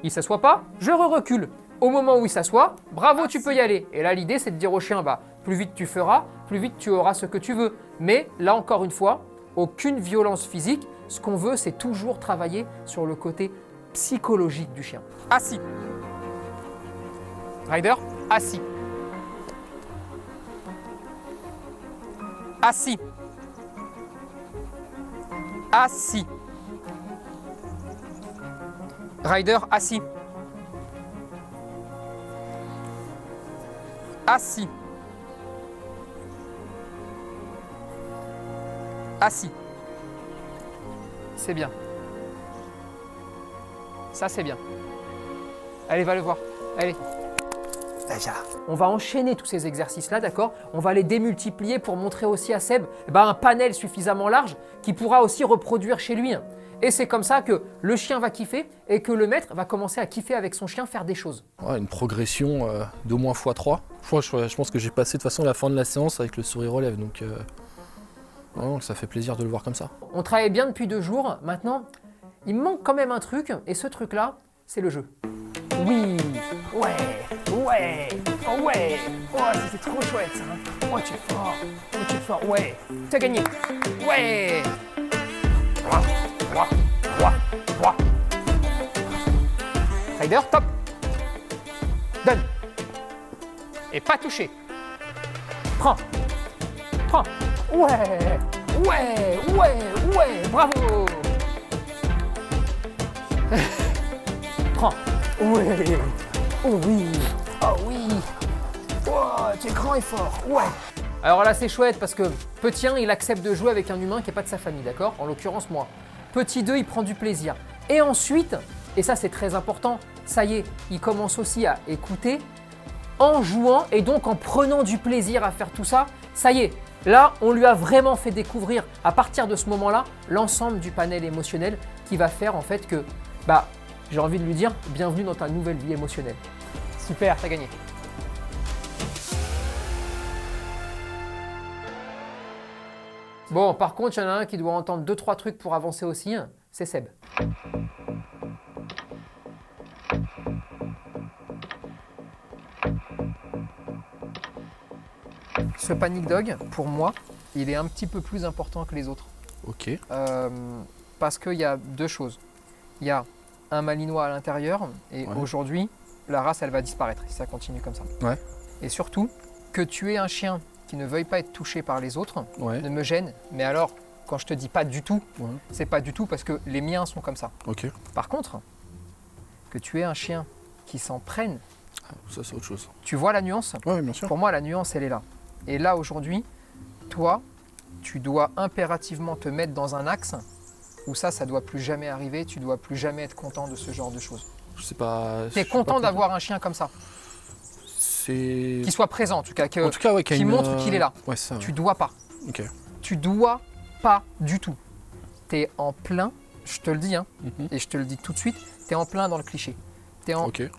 Il s'assoit pas, je recule. Au moment où il s'assoit, bravo, tu peux y aller. » Et là, l'idée, c'est de dire au chien, bah, plus vite tu feras, plus vite tu auras ce que tu veux. Mais là, encore une fois, aucune violence physique. Ce qu'on veut, c'est toujours travailler sur le côté psychologique du chien. Assis. Ryder, assis. Assis. Assis. Ryder, assis. Assis. Assis. C'est bien. Ça, c'est bien. Allez, va le voir. Allez. On va enchaîner tous ces exercices-là, d'accord? On va les démultiplier pour montrer aussi à Seb un panel suffisamment large qu'il pourra aussi reproduire chez lui. Et c'est comme ça que le chien va kiffer et que le maître va commencer à kiffer avec son chien, faire des choses. Ouais, une progression d'au moins x3. Je pense que j'ai passé de toute façon la fin de la séance avec le sourire aux lèvres, donc ça fait plaisir de le voir comme ça. On travaille bien depuis 2 jours. Maintenant, il me manque quand même un truc, et ce truc-là, c'est le jeu. Oui, ouais, oh, c'est trop chouette ça. Oh, tu es fort, ouais, t'as gagné, ouais. Ryder, top. Donne. Et pas touché. Prends. Ouais, bravo. Prends. Ouais. Oh oui. Oh, tu es grand et fort. Ouais. Alors là, c'est chouette parce que petit 1, il accepte de jouer avec un humain qui n'est pas de sa famille, d'accord? En l'occurrence, moi. Petit 2, il prend du plaisir. Et ensuite, et ça c'est très important, ça y est, il commence aussi à écouter en jouant et donc en prenant du plaisir à faire tout ça. Ça y est, là, on lui a vraiment fait découvrir à partir de ce moment-là l'ensemble du panel émotionnel qui va faire en fait que, j'ai envie de lui dire, bienvenue dans ta nouvelle vie émotionnelle. Super, t'as gagné. Bon, par contre, il y en a un qui doit entendre 2-3 trucs pour avancer aussi, c'est Seb. Ce panic dog, pour moi, il est un petit peu plus important que les autres. Ok. Parce qu'il y a 2 choses. Il y a un malinois à l'intérieur et aujourd'hui, la race, elle va disparaître si ça continue comme ça. Ouais. Et surtout, que tu aies un chien qui ne veuille pas être touché par les autres ne me gêne. Mais alors, quand je te dis pas du tout, c'est pas du tout parce que les miens sont comme ça. Ok. Par contre, que tu aies un chien qui s'en prenne, ça c'est autre chose. Tu vois la nuance? Oui, bien sûr. Pour moi, la nuance, elle est là. Et là, aujourd'hui, toi, tu dois impérativement te mettre dans un axe où ça doit plus jamais arriver, tu dois plus jamais être content de ce genre de choses. Je sais pas. Tu es content d'avoir un chien comme ça? C'est. Qui soit présent en tout cas, qui montre qu'il est là. Ouais, ça. Tu dois pas. Ok. Tu dois pas du tout. Tu es en plein, je te le dis, et je te le dis tout de suite, tu es en plein dans le cliché. Tu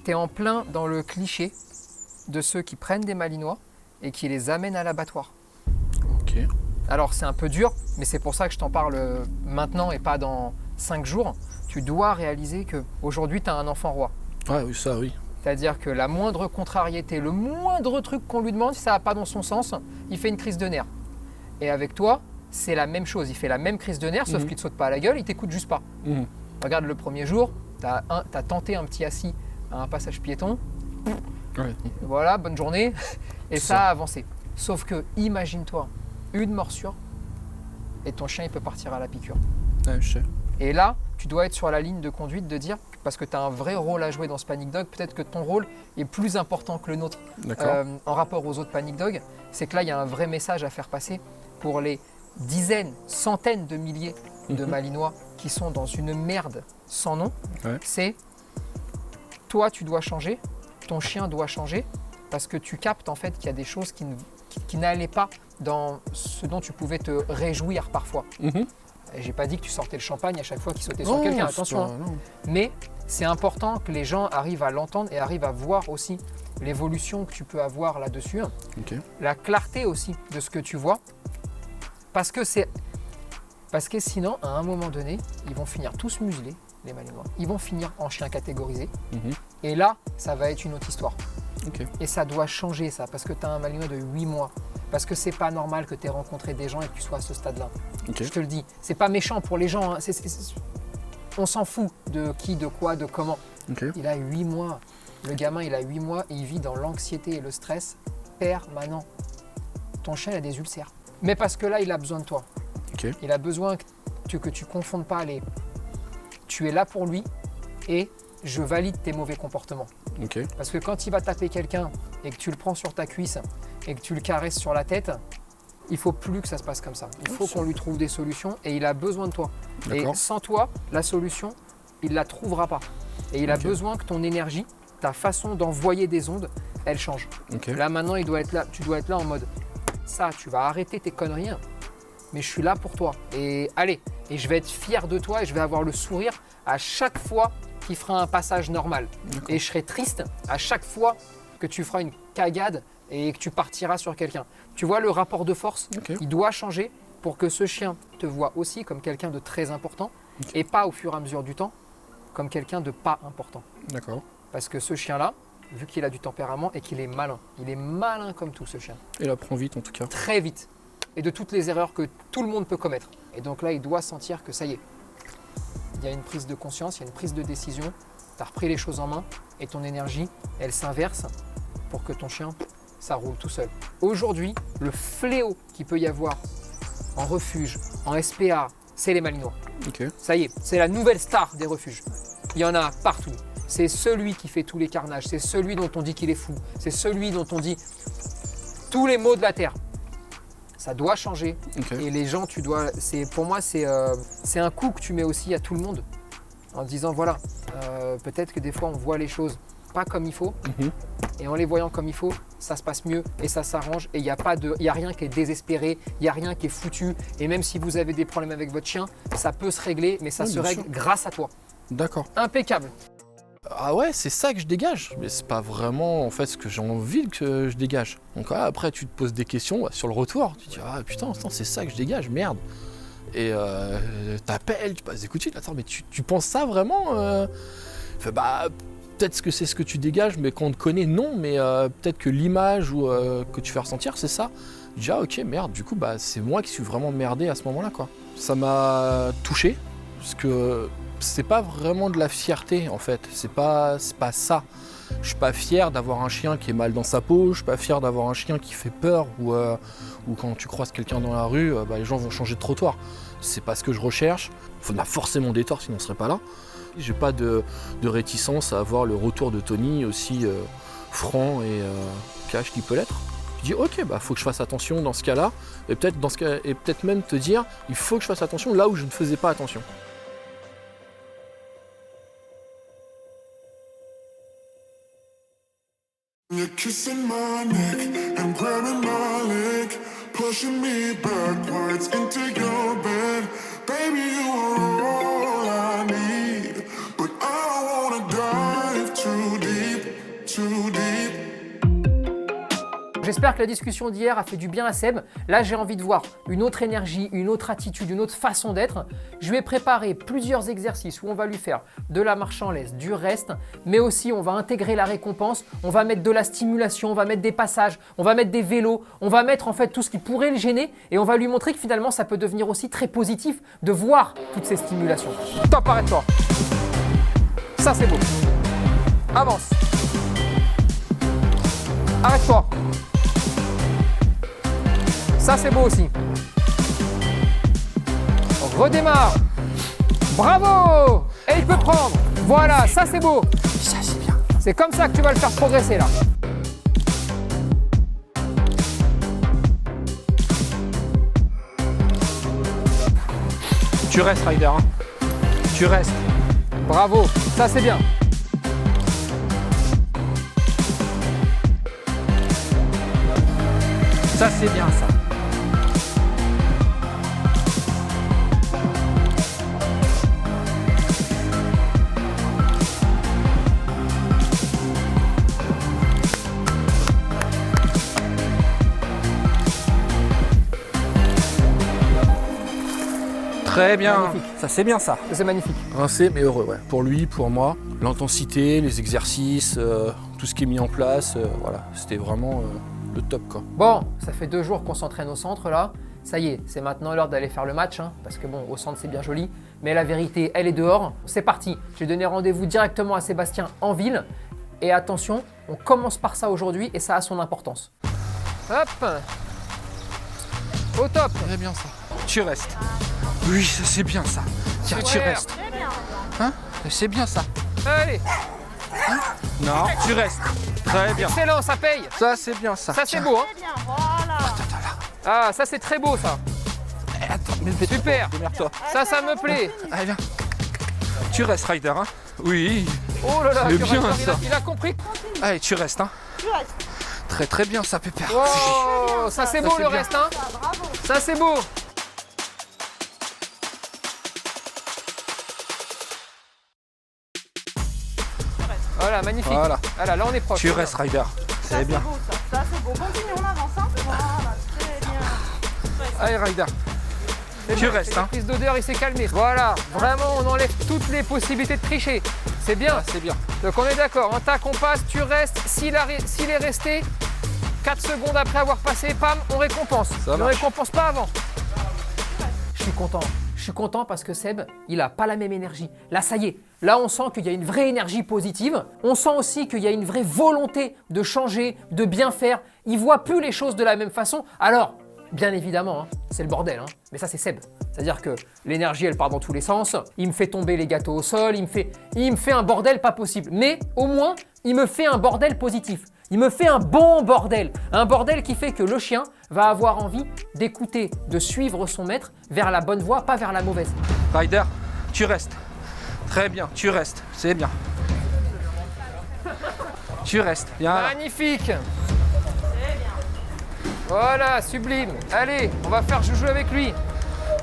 es en plein dans le cliché de ceux qui prennent des malinois et qui les amènent à l'abattoir. Ok. Alors c'est un peu dur, mais c'est pour ça que je t'en parle maintenant et pas dans 5 jours. Tu dois réaliser qu'aujourd'hui, tu as un enfant roi. Ouais, oui, ça, oui. C'est-à-dire que la moindre contrariété, le moindre truc qu'on lui demande, si ça ne va pas dans son sens, il fait une crise de nerfs. Et avec toi, c'est la même chose. Il fait la même crise de nerfs, sauf qu'il ne te saute pas à la gueule, il ne t'écoute juste pas. Regarde le premier jour, tu as tenté un petit assis à un passage piéton. Ouais. Voilà, bonne journée. Et ça a avancé. Sauf que, imagine-toi, une morsure et ton chien il peut partir à la piqûre. Ouais, je sais. Et là, tu dois être sur la ligne de conduite de dire, parce que tu as un vrai rôle à jouer dans ce panic dog, peut-être que ton rôle est plus important que le nôtre en rapport aux autres panic dogs, c'est que là, il y a un vrai message à faire passer pour les dizaines, centaines de milliers de malinois qui sont dans une merde sans nom. C'est toi, tu dois changer, ton chien doit changer, parce que tu captes en fait qu'il y a des choses qui n'allaient pas dans ce dont tu pouvais te réjouir parfois. Et j'ai pas dit que tu sortais le champagne à chaque fois qu'il sautait sur quelqu'un, attention. Hein. Mais c'est important que les gens arrivent à l'entendre et arrivent à voir aussi l'évolution que tu peux avoir là-dessus. La clarté aussi de ce que tu vois. Parce que sinon, à un moment donné, ils vont finir tous muselés, les Malinois. Ils vont finir en chiens catégorisés. Et là, ça va être une autre histoire. Et ça doit changer ça, parce que tu as un Malinois de 8 mois. Parce que c'est pas normal que tu aies rencontré des gens et que tu sois à ce stade-là. Je te le dis. C'est pas méchant pour les gens. Hein. On s'en fout de qui, de quoi, de comment. Il a 8 mois. Le gamin, il a 8 mois et il vit dans l'anxiété et le stress permanent. Ton chien a des ulcères. Mais parce que là, il a besoin de toi. Il a besoin que tu ne confondes pas les... Tu es là pour lui et je valide tes mauvais comportements. Parce que quand il va taper quelqu'un et que tu le prends sur ta cuisse et que tu le caresses sur la tête, il ne faut plus que ça se passe comme ça. Il faut qu'on lui trouve des solutions et il a besoin de toi. Et sans toi, la solution, il ne la trouvera pas. Et il a besoin que ton énergie, ta façon d'envoyer des ondes, elle change. Là maintenant, tu dois être là en mode ça, tu vas arrêter tes conneries, mais je suis là pour toi. Et allez, et je vais être fier de toi et je vais avoir le sourire à chaque fois qu'il fera un passage normal. Et je serai triste à chaque fois que tu feras une cagade et que tu partiras sur quelqu'un. Tu vois, le rapport de force, il doit changer pour que ce chien te voit aussi comme quelqu'un de très important et pas au fur et à mesure du temps comme quelqu'un de pas important. Parce que ce chien-là, vu qu'il a du tempérament et qu'il est malin, il est malin comme tout ce chien. Il apprend vite en tout cas. Très vite. Et de toutes les erreurs que tout le monde peut commettre. Et donc là, il doit sentir que ça y est, il y a une prise de conscience, il y a une prise de décision, tu as repris les choses en main et ton énergie, elle s'inverse pour que ton chien, ça roule tout seul. Aujourd'hui, le fléau qu'il peut y avoir en refuge, en SPA, c'est les Malinois. Ça y est, c'est la nouvelle star des refuges. Il y en a partout. C'est celui qui fait tous les carnages, c'est celui dont on dit qu'il est fou, c'est celui dont on dit tous les maux de la terre. Ça doit changer et les gens, pour moi, c'est un coup que tu mets aussi à tout le monde en disant voilà, peut-être que des fois on voit les choses pas comme il faut et en les voyant comme il faut, ça se passe mieux et ça s'arrange et il n'y a rien qui est désespéré, il n'y a rien qui est foutu et même si vous avez des problèmes avec votre chien, ça peut se régler mais ça se règle grâce à toi. Impeccable. Ah ouais, c'est ça que je dégage. Mais c'est pas vraiment en fait ce que j'ai envie que je dégage. Donc après tu te poses des questions sur le retour. Tu te dis ah putain, c'est ça que je dégage, merde. Et t'appelles, tu passes des coups de fil. Attends, mais tu penses ça vraiment peut-être que c'est ce que tu dégages, mais quand on te connaît, non. Mais peut-être que l'image ou que tu fais ressentir, c'est ça. Je dis ah ok, merde. Du coup c'est moi qui suis vraiment merdé à ce moment-là quoi. Ça m'a touché parce que c'est pas vraiment de la fierté en fait, c'est pas ça. Je suis pas fier d'avoir un chien qui est mal dans sa peau, je suis pas fier d'avoir un chien qui fait peur ou quand tu croises quelqu'un dans la rue, les gens vont changer de trottoir. C'est pas ce que je recherche. Il y en a forcément des torts sinon on serait pas là. J'ai pas de réticence à avoir le retour de Tony aussi franc et cash qu'il peut l'être. Je dis ok, faut que je fasse attention dans ce cas-là et peut-être même te dire il faut que je fasse attention là où je ne faisais pas attention. You're kissing my neck and grabbing my leg, pushing me backwards into your bed. Baby, you are all I need, but I don't wanna dive too deep, too deep. J'espère que la discussion d'hier a fait du bien à Seb. Là, j'ai envie de voir une autre énergie, une autre attitude, une autre façon d'être. Je lui ai préparé plusieurs exercices où on va lui faire de la marche en laisse, du reste, mais aussi on va intégrer la récompense, on va mettre de la stimulation, on va mettre des passages, on va mettre des vélos, on va mettre en fait tout ce qui pourrait le gêner et on va lui montrer que finalement ça peut devenir aussi très positif de voir toutes ces stimulations. Top, arrête-toi. Ça c'est beau. Avance. Arrête-toi. Ça c'est beau aussi. Redémarre. Bravo. Et il peut prendre. Voilà, ça c'est beau. Ça c'est bien. C'est comme ça que tu vas le faire progresser là. Tu restes Ryder. Tu restes. Bravo. Ça c'est bien. Ça, c'est bien ça. Très bien. Magnifique. Ça, c'est bien ça. C'est magnifique. Rincé mais heureux, ouais. Pour lui, pour moi, l'intensité, les exercices, tout ce qui est mis en place, voilà, c'était vraiment le top quoi. Bon, ça fait 2 jours qu'on s'entraîne au centre là. Ça y est, c'est maintenant l'heure d'aller faire le match, hein, parce que bon, au centre c'est bien joli, mais la vérité, elle est dehors. C'est parti, j'ai donné rendez-vous directement à Sébastien en ville. Et attention, on commence par ça aujourd'hui et ça a son importance. Hop, au top. Très bien ça. Tu restes. Oui, ça c'est bien ça. Tiens, tu Super. restes. Hein? C'est bien ça. Allez, Non, tu restes. Très bien. excellent, ça paye. Ça c'est bien ça. Ça c'est Tiens. beau, hein. Ah, ça c'est très beau ça. Attends, mais Super. démerde-toi. Ça me plaît. Allez, viens. Tu restes, Ryder, hein? Oui. Oh là là, C'est tu bien, rassures, ça. il a compris. Allez, tu restes, hein? Très très bien ça, Pépère. Oh, ça c'est beau c'est le bien. reste, hein. Ça c'est beau. Voilà, magnifique. Voilà. Voilà, là on est proche. Tu restes, Ryder. C'est bien. beau ça, c'est beau. Continue, on avance. Hein. Voilà, très bien. Allez, Ryder. C'est Tu bien, restes, c'est la hein. prise d'odeur, il s'est calmé. Voilà, vraiment, on enlève toutes les possibilités de tricher. C'est bien. Ah, c'est bien. Donc on est d'accord, un tac, on passe, tu restes. S'il est resté, 4 secondes après avoir passé, pam, on récompense. Ça On ne marche. récompense pas avant. Je suis content. Je suis content parce que Seb, il a pas la même énergie. Là, ça y est. Là, on sent qu'il y a une vraie énergie positive. On sent aussi qu'il y a une vraie volonté de changer, de bien faire. Il voit plus les choses de la même façon. Alors, bien évidemment, hein, c'est le bordel. Hein, mais ça, c'est Seb. C'est-à-dire que l'énergie, elle part dans tous les sens. Il me fait tomber les gâteaux au sol. Il me fait un bordel pas possible. Mais au moins, il me fait un bordel positif. Il me fait un bon bordel. Un bordel qui fait que le chien va avoir envie d'écouter, de suivre son maître vers la bonne voie, pas vers la mauvaise. Ryder, tu restes. Très bien, tu restes. C'est bien. Tu restes. Viens là. Magnifique. Voilà, sublime. Allez, on va faire joujou avec lui.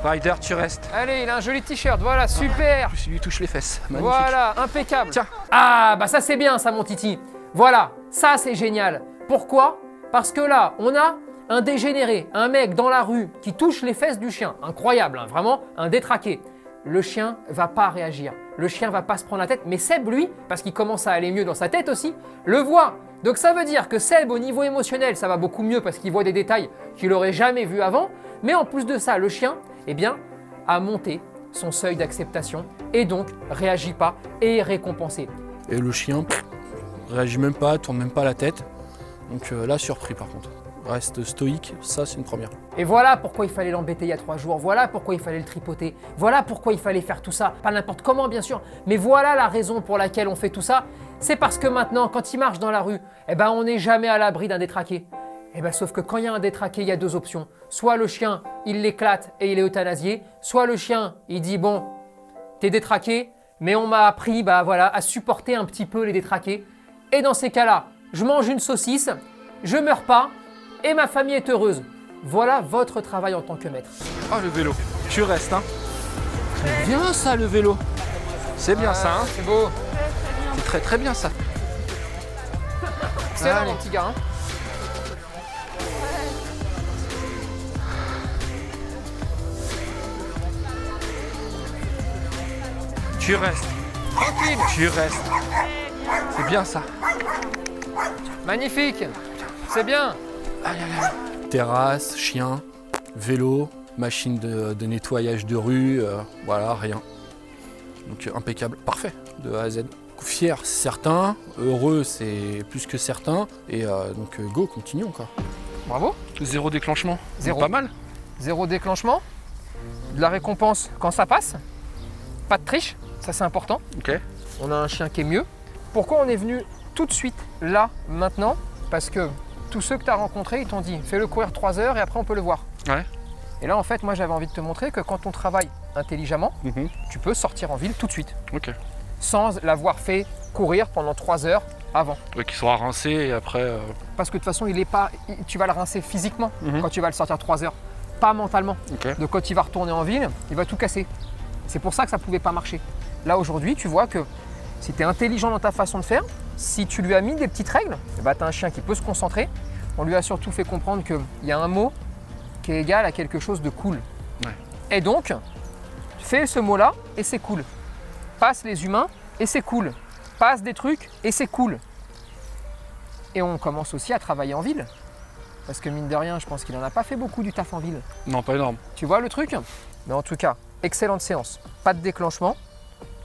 Ryder, tu restes. Allez, il a un joli t-shirt. Voilà, super. Tu lui touches les fesses. Magnifique. Voilà, impeccable. Tiens. Ah, bah ça c'est bien ça mon titi. Voilà, ça c'est génial. Pourquoi? Parce que là, on a un dégénéré, un mec dans la rue qui touche les fesses du chien. Incroyable, hein, vraiment un détraqué. Le chien va pas réagir. Le chien va pas se prendre la tête. Mais Seb, lui, parce qu'il commence à aller mieux dans sa tête aussi, le voit. Donc ça veut dire que Seb, au niveau émotionnel, ça va beaucoup mieux parce qu'il voit des détails qu'il n'aurait jamais vus avant. Mais en plus de ça, le chien, eh bien, a monté son seuil d'acceptation et donc réagit pas et est récompensé. Et le chien réagit même pas, tourne même pas la tête. Donc là, surpris par contre. Reste stoïque, ça c'est une première. Et voilà pourquoi il fallait l'embêter il y a 3 jours, voilà pourquoi il fallait le tripoter, voilà pourquoi il fallait faire tout ça, pas n'importe comment bien sûr, mais voilà la raison pour laquelle on fait tout ça, c'est parce que maintenant quand il marche dans la rue, eh ben on n'est jamais à l'abri d'un détraqué. Eh ben sauf que quand il y a un détraqué, il y a 2 options, soit le chien il l'éclate et il est euthanasié, soit le chien il dit bon, t'es détraqué, mais on m'a appris bah voilà à supporter un petit peu les détraqués, et dans ces cas-là, je mange une saucisse, je meurs pas, et ma famille est heureuse. Voilà votre travail en tant que maître. Ah le vélo, tu restes hein. C'est bien ça le vélo. C'est bien ça hein. C'est beau. C'est très très bien ça. Excellent Allez. mon petit gars. Hein. Tu restes. Tranquille. Tu restes. C'est bien ça. Magnifique. C'est bien. Allez, allez, allez. Terrasse, chien, vélo, machine de nettoyage de rue, voilà, rien. Donc impeccable, parfait, de A à Z. Fier, c'est certain, heureux, c'est plus que certain, et donc go, continuons quoi. Bravo. 0 déclenchement, Zéro. pas mal. 0 déclenchement. De la récompense quand ça passe. Pas de triche. Ça c'est important. Ok. On a un chien qui est mieux. Pourquoi on est venu tout de suite là, maintenant? Parce que tous ceux que tu as rencontrés, ils t'ont dit fais-le courir 3 heures et après on peut le voir. Ouais. Et là en fait, moi j'avais envie de te montrer que quand on travaille intelligemment, tu peux sortir en ville tout de suite. Ok. Sans l'avoir fait courir pendant 3 heures avant. Ouais, qu'il soit rincé et après. Parce que de toute façon, tu vas le rincer physiquement quand tu vas le sortir 3 heures, pas mentalement. Ok. Donc quand il va retourner en ville, il va tout casser. C'est pour ça que ça ne pouvait pas marcher. Là aujourd'hui, tu vois que si tu es intelligent dans ta façon de faire, si tu lui as mis des petites règles, tu as un chien qui peut se concentrer. On lui a surtout fait comprendre qu'il y a un mot qui est égal à quelque chose de cool. Ouais. Et donc, fais ce mot-là et c'est cool. Passe les humains et c'est cool. Passe des trucs et c'est cool. Et on commence aussi à travailler en ville. Parce que mine de rien, je pense qu'il n'en a pas fait beaucoup du taf en ville. Non, pas énorme. Tu vois le truc? Mais en tout cas, excellente séance. Pas de déclenchement.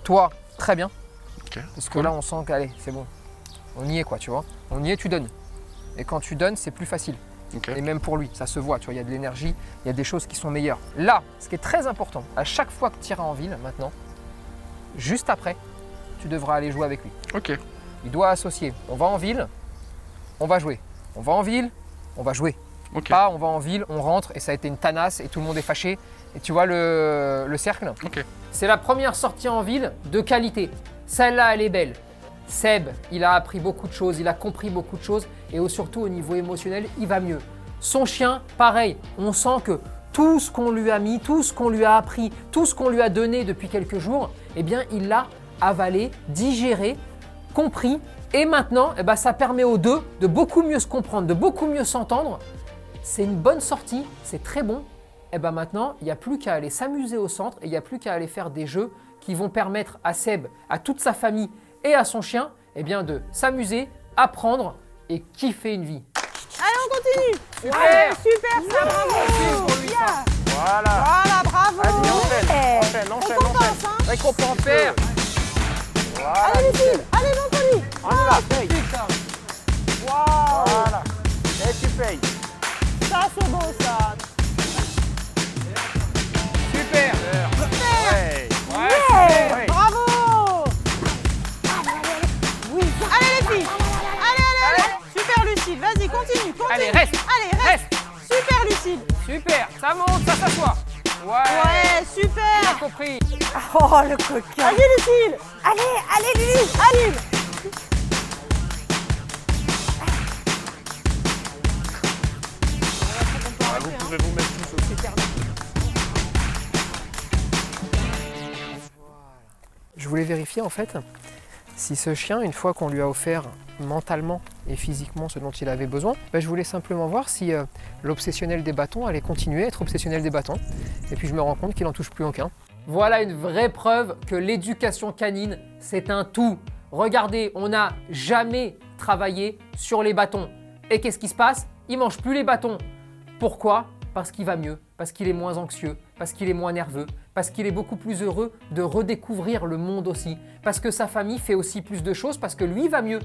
Toi, très bien. Ok. Parce que là, on sent qu'allez, c'est bon. On y est quoi, tu vois. On y est, tu donnes. Et quand tu donnes, c'est plus facile. Ok. Et même pour lui, ça se voit, tu vois, il y a de l'énergie, il y a des choses qui sont meilleures. Là, ce qui est très important, à chaque fois que tu iras en ville maintenant, juste après, tu devras aller jouer avec lui. Ok. Il doit associer. On va en ville, on va jouer. On va en ville, on va jouer. Ok. Pas on va en ville, on rentre et ça a été une tanasse et tout le monde est fâché. Et tu vois le cercle? Ok. C'est la première sortie en ville de qualité. Celle-là, elle est belle. Seb, il a appris beaucoup de choses, il a compris beaucoup de choses et surtout au niveau émotionnel, il va mieux. Son chien, pareil, on sent que tout ce qu'on lui a mis, tout ce qu'on lui a appris, tout ce qu'on lui a donné depuis quelques jours, eh bien, il l'a avalé, digéré, compris et maintenant, eh ben, ça permet aux deux de beaucoup mieux se comprendre, de beaucoup mieux s'entendre. C'est une bonne sortie, c'est très bon. Et ben maintenant, il n'y a plus qu'à aller s'amuser au centre et il n'y a plus qu'à aller faire des jeux qui vont permettre à Seb, à toute sa famille et à son chien eh bien, de s'amuser, apprendre et kiffer une vie. Allez, on continue. Super. Allez, super, ça, bravo. Merci pour lui, ça. Voilà. Voilà, bravo. Vas-y, enchaîne. Récompense, hein. C'est qu'on peut en faire. Allez, Lucille. Allez, Anthony. On y va, paye. Voilà. Et tu payes. Ça, c'est beau, ça. Super. Super. Ouais. Bravo. Allez, les filles. Allez. Super, Lucille. Vas-y, continue. Allez, reste. Allez, reste. Super, Lucille. Super. Ça monte, ça s'assoit. Ouais, super. Bien compris. Oh, le coquin. Vas-y, Lucille. Allez, Lily. Allez. Vous pouvez vous mettre tous aussi. Je voulais vérifier en fait si ce chien, une fois qu'on lui a offert mentalement et physiquement ce dont il avait besoin, je voulais simplement voir si l'obsessionnel des bâtons allait continuer à être obsessionnel des bâtons. Et puis je me rends compte qu'il n'en touche plus aucun. Voilà une vraie preuve que l'éducation canine, c'est un tout. Regardez, on n'a jamais travaillé sur les bâtons. Et qu'est-ce qui se passe? Il ne mange plus les bâtons. Pourquoi? Parce qu'il va mieux, parce qu'il est moins anxieux, parce qu'il est moins nerveux, parce qu'il est beaucoup plus heureux de redécouvrir le monde aussi, parce que sa famille fait aussi plus de choses, parce que lui va mieux.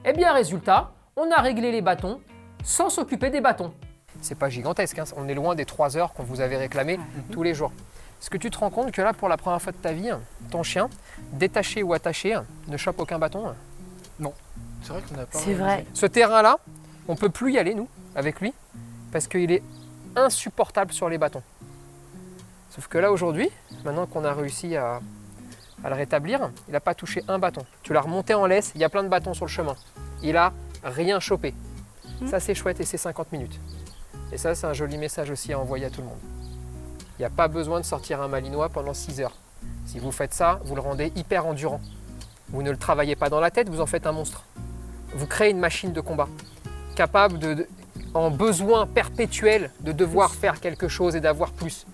Eh bien, résultat, on a réglé les bâtons sans s'occuper des bâtons. C'est pas gigantesque, hein, on est loin des 3 heures qu'on vous avait réclamées tous les jours. Est-ce que tu te rends compte que là, pour la première fois de ta vie, ton chien, détaché ou attaché, ne chope aucun bâton? Non. C'est vrai qu'on a pas. C'est vrai. Ce terrain-là, on ne peut plus y aller, nous, avec lui, parce qu'il est insupportable sur les bâtons. Sauf que là, aujourd'hui, maintenant qu'on a réussi à le rétablir, il n'a pas touché un bâton. Tu l'as remonté en laisse, il y a plein de bâtons sur le chemin. Il n'a rien chopé. Ça, c'est chouette et c'est 50 minutes. Et ça, c'est un joli message aussi à envoyer à tout le monde. Il n'y a pas besoin de sortir un malinois pendant 6 heures. Si vous faites ça, vous le rendez hyper endurant. Vous ne le travaillez pas dans la tête, vous en faites un monstre. Vous créez une machine de combat, capable en besoin perpétuel de devoir faire quelque chose et d'avoir plus.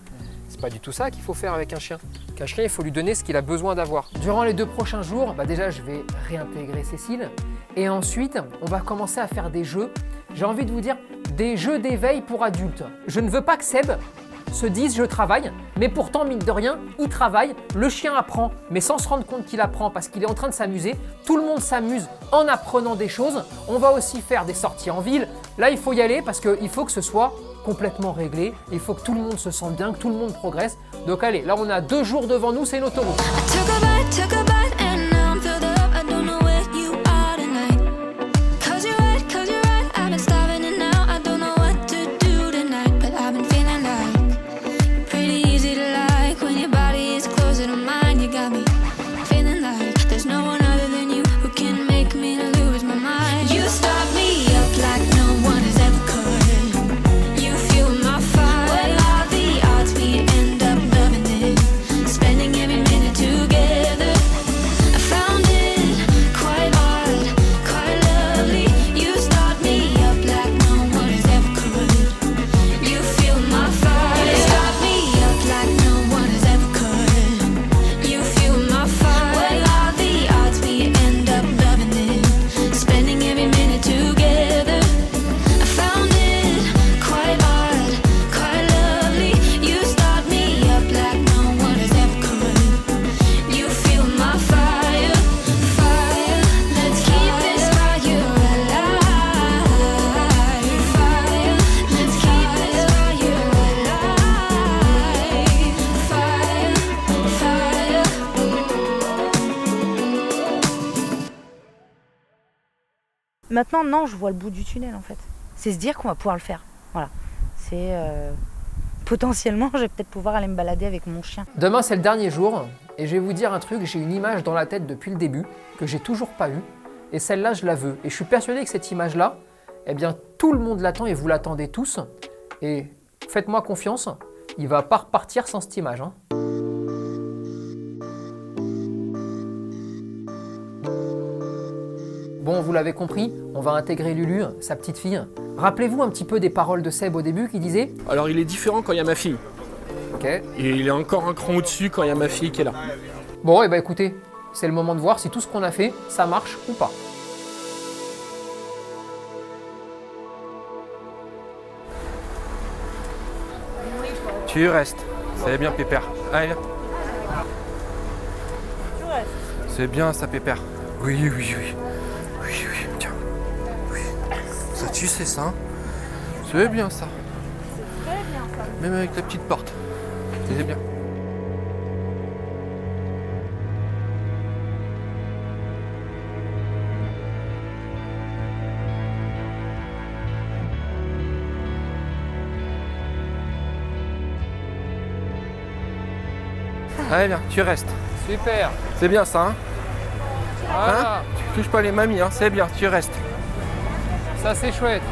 C'est pas du tout ça qu'il faut faire avec un chien. Qu'un chien, il faut lui donner ce qu'il a besoin d'avoir. Durant les 2 prochains jours, déjà, je vais réintégrer Cécile. Et ensuite, on va commencer à faire des jeux. J'ai envie de vous dire, des jeux d'éveil pour adultes. Je ne veux pas que Seb se dise je travaille, mais pourtant, mine de rien, il travaille. Le chien apprend, mais sans se rendre compte qu'il apprend parce qu'il est en train de s'amuser. Tout le monde s'amuse en apprenant des choses. On va aussi faire des sorties en ville. Là, il faut y aller parce qu'il faut que ce soit complètement réglé. Il faut que tout le monde se sente bien, que tout le monde progresse. Donc allez, là, on a 2 jours devant nous, c'est une autoroute. Took a bite, and now I'm filled up. I don't know where you are tonight. 'Cause you're right, I've been starving and now I don't know what to do tonight. But I've been feeling like you're pretty easy to like when your body is closer to mine. You got me feeling like there's no one other than you who can Maintenant, non, je vois le bout du tunnel en fait. C'est se dire qu'on va pouvoir le faire. Voilà. C'est potentiellement, je vais peut-être pouvoir aller me balader avec mon chien. Demain, c'est le dernier jour, et je vais vous dire un truc, j'ai une image dans la tête depuis le début, que j'ai toujours pas eue, et celle-là, je la veux. Et je suis persuadé que cette image-là, eh bien, tout le monde l'attend et vous l'attendez tous. Et faites-moi confiance, il va pas repartir sans cette image. Hein. Bon, vous l'avez compris, on va intégrer Lulu, sa petite fille. Rappelez-vous un petit peu des paroles de Seb au début qui disait Alors il est différent quand il y a ma fille. Ok. Et il est encore un cran au-dessus quand il y a ma fille qui est là. Bon, et bah écoutez, c'est le moment de voir si tout ce qu'on a fait, ça marche ou pas. Tu restes. C'est bien, Pépère. Allez, viens. Tu restes. C'est bien, ça, Pépère. Oui, oui, oui. Oui, oui, tiens. Oui. Ça, tu sais ça. Hein. C'est bien, ça. Très bien ça. Même avec la petite porte. C'est bien. Allez, viens, tu restes. Super. C'est bien ça, hein. Voilà. Tu touches pas les mamies, hein. C'est bien, tu restes. Ça c'est chouette.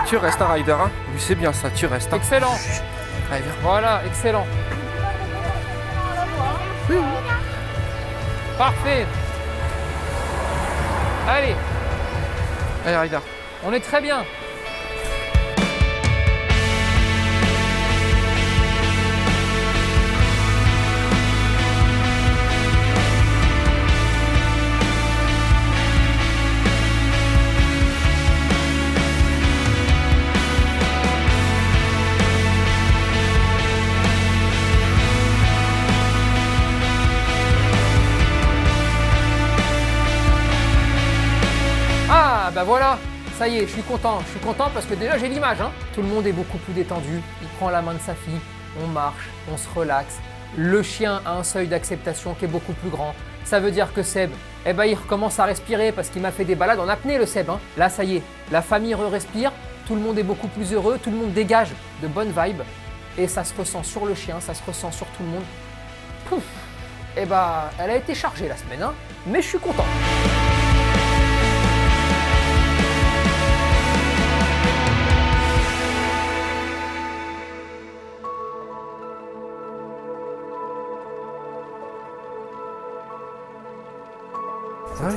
Tu restes un rider, hein. Oui, c'est bien ça, tu restes. Hein. Excellent. Allez, viens. Voilà, excellent. Parfait. Allez, Allez, rider. on est très bien. Ah bah voilà, ça y est, je suis content parce que déjà j'ai l'image. Hein. Tout le monde est beaucoup plus détendu, il prend la main de sa fille, on marche, on se relaxe. Le chien a un seuil d'acceptation qui est beaucoup plus grand. Ça veut dire que Seb, eh ben, il recommence à respirer parce qu'il m'a fait des balades en apnée le Seb. Hein. Là ça y est, la famille respire, tout le monde est beaucoup plus heureux, tout le monde dégage de bonnes vibes. Et ça se ressent sur le chien, ça se ressent sur tout le monde. Pouf. Eh ben, elle a été chargée la semaine, hein, mais je suis content.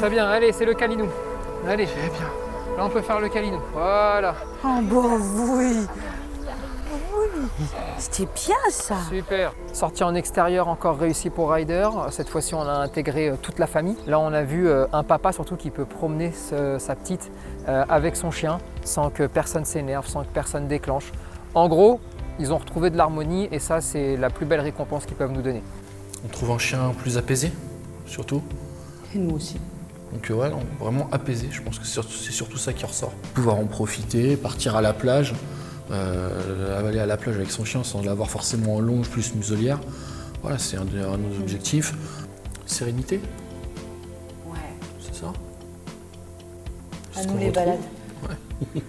Très bien, allez, c'est le câlinou. Allez, C'est bien. là on peut faire le câlinou. Voilà, Oh bon, oui. Oui. C'était bien ça. super. Sortie en extérieur encore réussie pour Ryder. Cette fois-ci, on a intégré toute la famille. Là, on a vu un papa surtout qui peut promener sa petite avec son chien sans que personne s'énerve, sans que personne déclenche. En gros, ils ont retrouvé de l'harmonie et ça, c'est la plus belle récompense qu'ils peuvent nous donner. On trouve un chien plus apaisé, surtout. Et nous aussi. Donc ouais, non, vraiment apaisé, je pense que c'est surtout ça qui ressort. Pouvoir en profiter, partir à la plage, aller à la plage avec son chien sans l'avoir forcément en longe plus muselière. Voilà, c'est un de nos objectifs. Sérénité, Ouais. c'est ça. À C'est ce nous qu'on les retrouve. balades.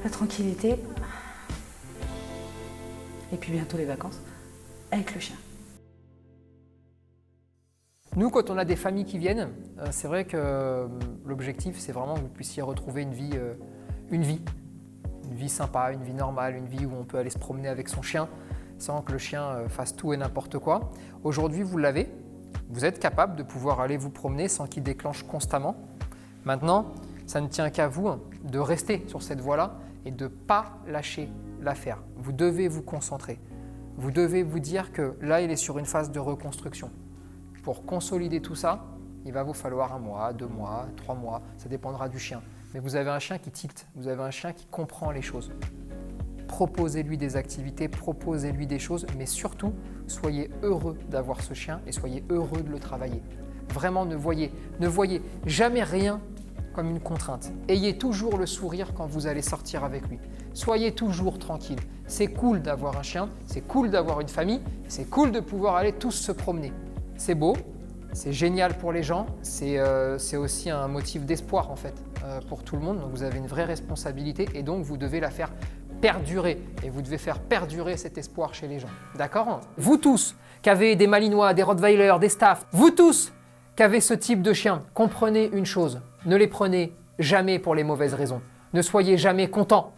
La tranquillité. Et puis bientôt les vacances avec le chien. Nous, quand on a des familles qui viennent, c'est vrai que l'objectif, c'est vraiment que vous puissiez retrouver une vie sympa, une vie normale, une vie où on peut aller se promener avec son chien sans que le chien fasse tout et n'importe quoi. Aujourd'hui, vous l'avez. Vous êtes capable de pouvoir aller vous promener sans qu'il déclenche constamment. Maintenant, ça ne tient qu'à vous de rester sur cette voie-là et de ne pas lâcher l'affaire. Vous devez vous concentrer. Vous devez vous dire que là, il est sur une phase de reconstruction. Pour consolider tout ça, il va vous falloir 1 mois, 2 mois, 3 mois, ça dépendra du chien. Mais vous avez un chien qui tilte, vous avez un chien qui comprend les choses. Proposez-lui des activités, proposez-lui des choses, mais surtout, soyez heureux d'avoir ce chien et soyez heureux de le travailler. Vraiment, ne voyez jamais rien comme une contrainte. Ayez toujours le sourire quand vous allez sortir avec lui. Soyez toujours tranquille. C'est cool d'avoir un chien, c'est cool d'avoir une famille, c'est cool de pouvoir aller tous se promener. c'est beau, c'est génial pour les gens, c'est aussi un motif d'espoir en fait pour tout le monde. Donc vous avez une vraie responsabilité et donc vous devez la faire perdurer. Et vous devez faire perdurer cet espoir chez les gens. D'accord? Vous tous qui avez des Malinois, des Rottweilers, des Staffs, vous tous qui avez ce type de chien, comprenez une chose, ne les prenez jamais pour les mauvaises raisons. Ne soyez jamais content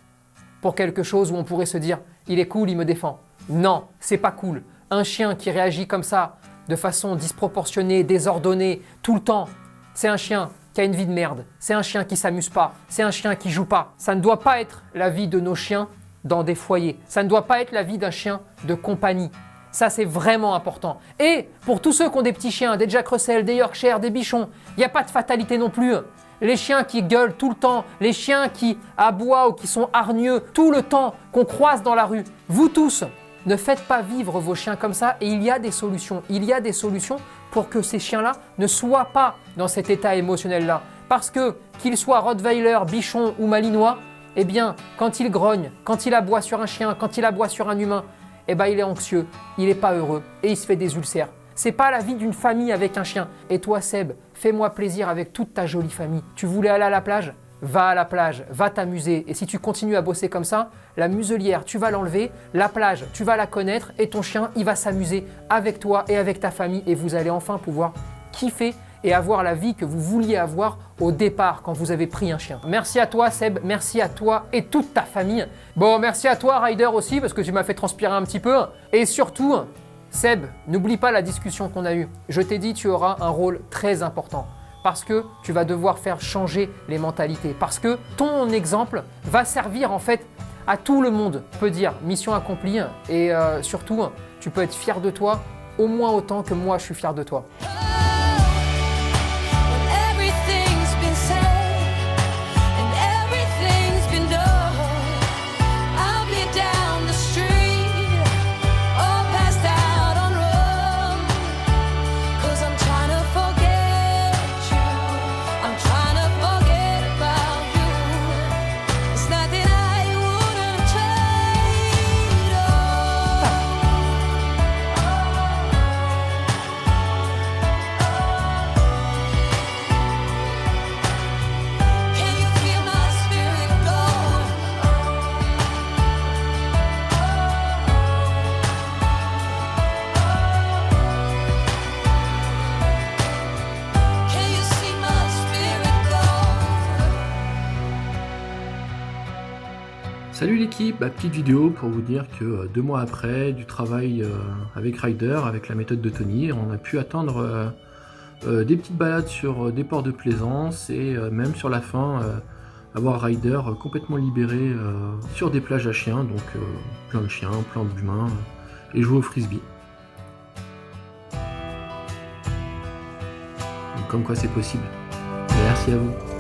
pour quelque chose où on pourrait se dire « il est cool, il me défend ». Non, c'est pas cool. Un chien qui réagit comme ça, de façon disproportionnée, désordonnée, tout le temps, c'est un chien qui a une vie de merde. C'est un chien qui s'amuse pas. C'est un chien qui joue pas. Ça ne doit pas être la vie de nos chiens dans des foyers. Ça ne doit pas être la vie d'un chien de compagnie. Ça, c'est vraiment important. Et pour tous ceux qui ont des petits chiens, des Jack Russell, des Yorkshire, des bichons, il n'y a pas de fatalité non plus. Les chiens qui gueulent tout le temps, les chiens qui aboient ou qui sont hargneux tout le temps, qu'on croise dans la rue. Vous tous, ne faites pas vivre vos chiens comme ça et il y a des solutions. Il y a des solutions pour que ces chiens-là ne soient pas dans cet état émotionnel-là. Parce que, qu'ils soient Rottweiler, Bichon ou Malinois, eh bien, quand il grogne, quand il aboie sur un chien, quand il aboie sur un humain, eh ben, il est anxieux, il n'est pas heureux et il se fait des ulcères. C'est pas la vie d'une famille avec un chien. Et toi, Seb, fais-moi plaisir avec toute ta jolie famille. Tu voulais aller à la plage ? Va à la plage, va t'amuser. Et si tu continues à bosser comme ça, la muselière, tu vas l'enlever, la plage, tu vas la connaître et ton chien, il va s'amuser avec toi et avec ta famille et vous allez enfin pouvoir kiffer et avoir la vie que vous vouliez avoir au départ quand vous avez pris un chien. Merci à toi Seb, merci à toi et toute ta famille. Bon, merci à toi Ryder aussi parce que tu m'as fait transpirer un petit peu. Et surtout, Seb, n'oublie pas la discussion qu'on a eue. Je t'ai dit tu auras un rôle très important. Parce que tu vas devoir faire changer les mentalités. Parce que ton exemple va servir en fait à tout le monde. Tu peux dire mission accomplie et surtout, tu peux être fier de toi au moins autant que moi je suis fier de toi. Salut l'équipe, petite vidéo pour vous dire que 2 mois après du travail avec Ryder, avec la méthode de Tony, on a pu atteindre des petites balades sur des ports de plaisance et même sur la fin avoir Ryder complètement libéré sur des plages à chiens, donc plein de chiens, plein d'humains et jouer au frisbee. Donc, comme quoi c'est possible. Merci à vous.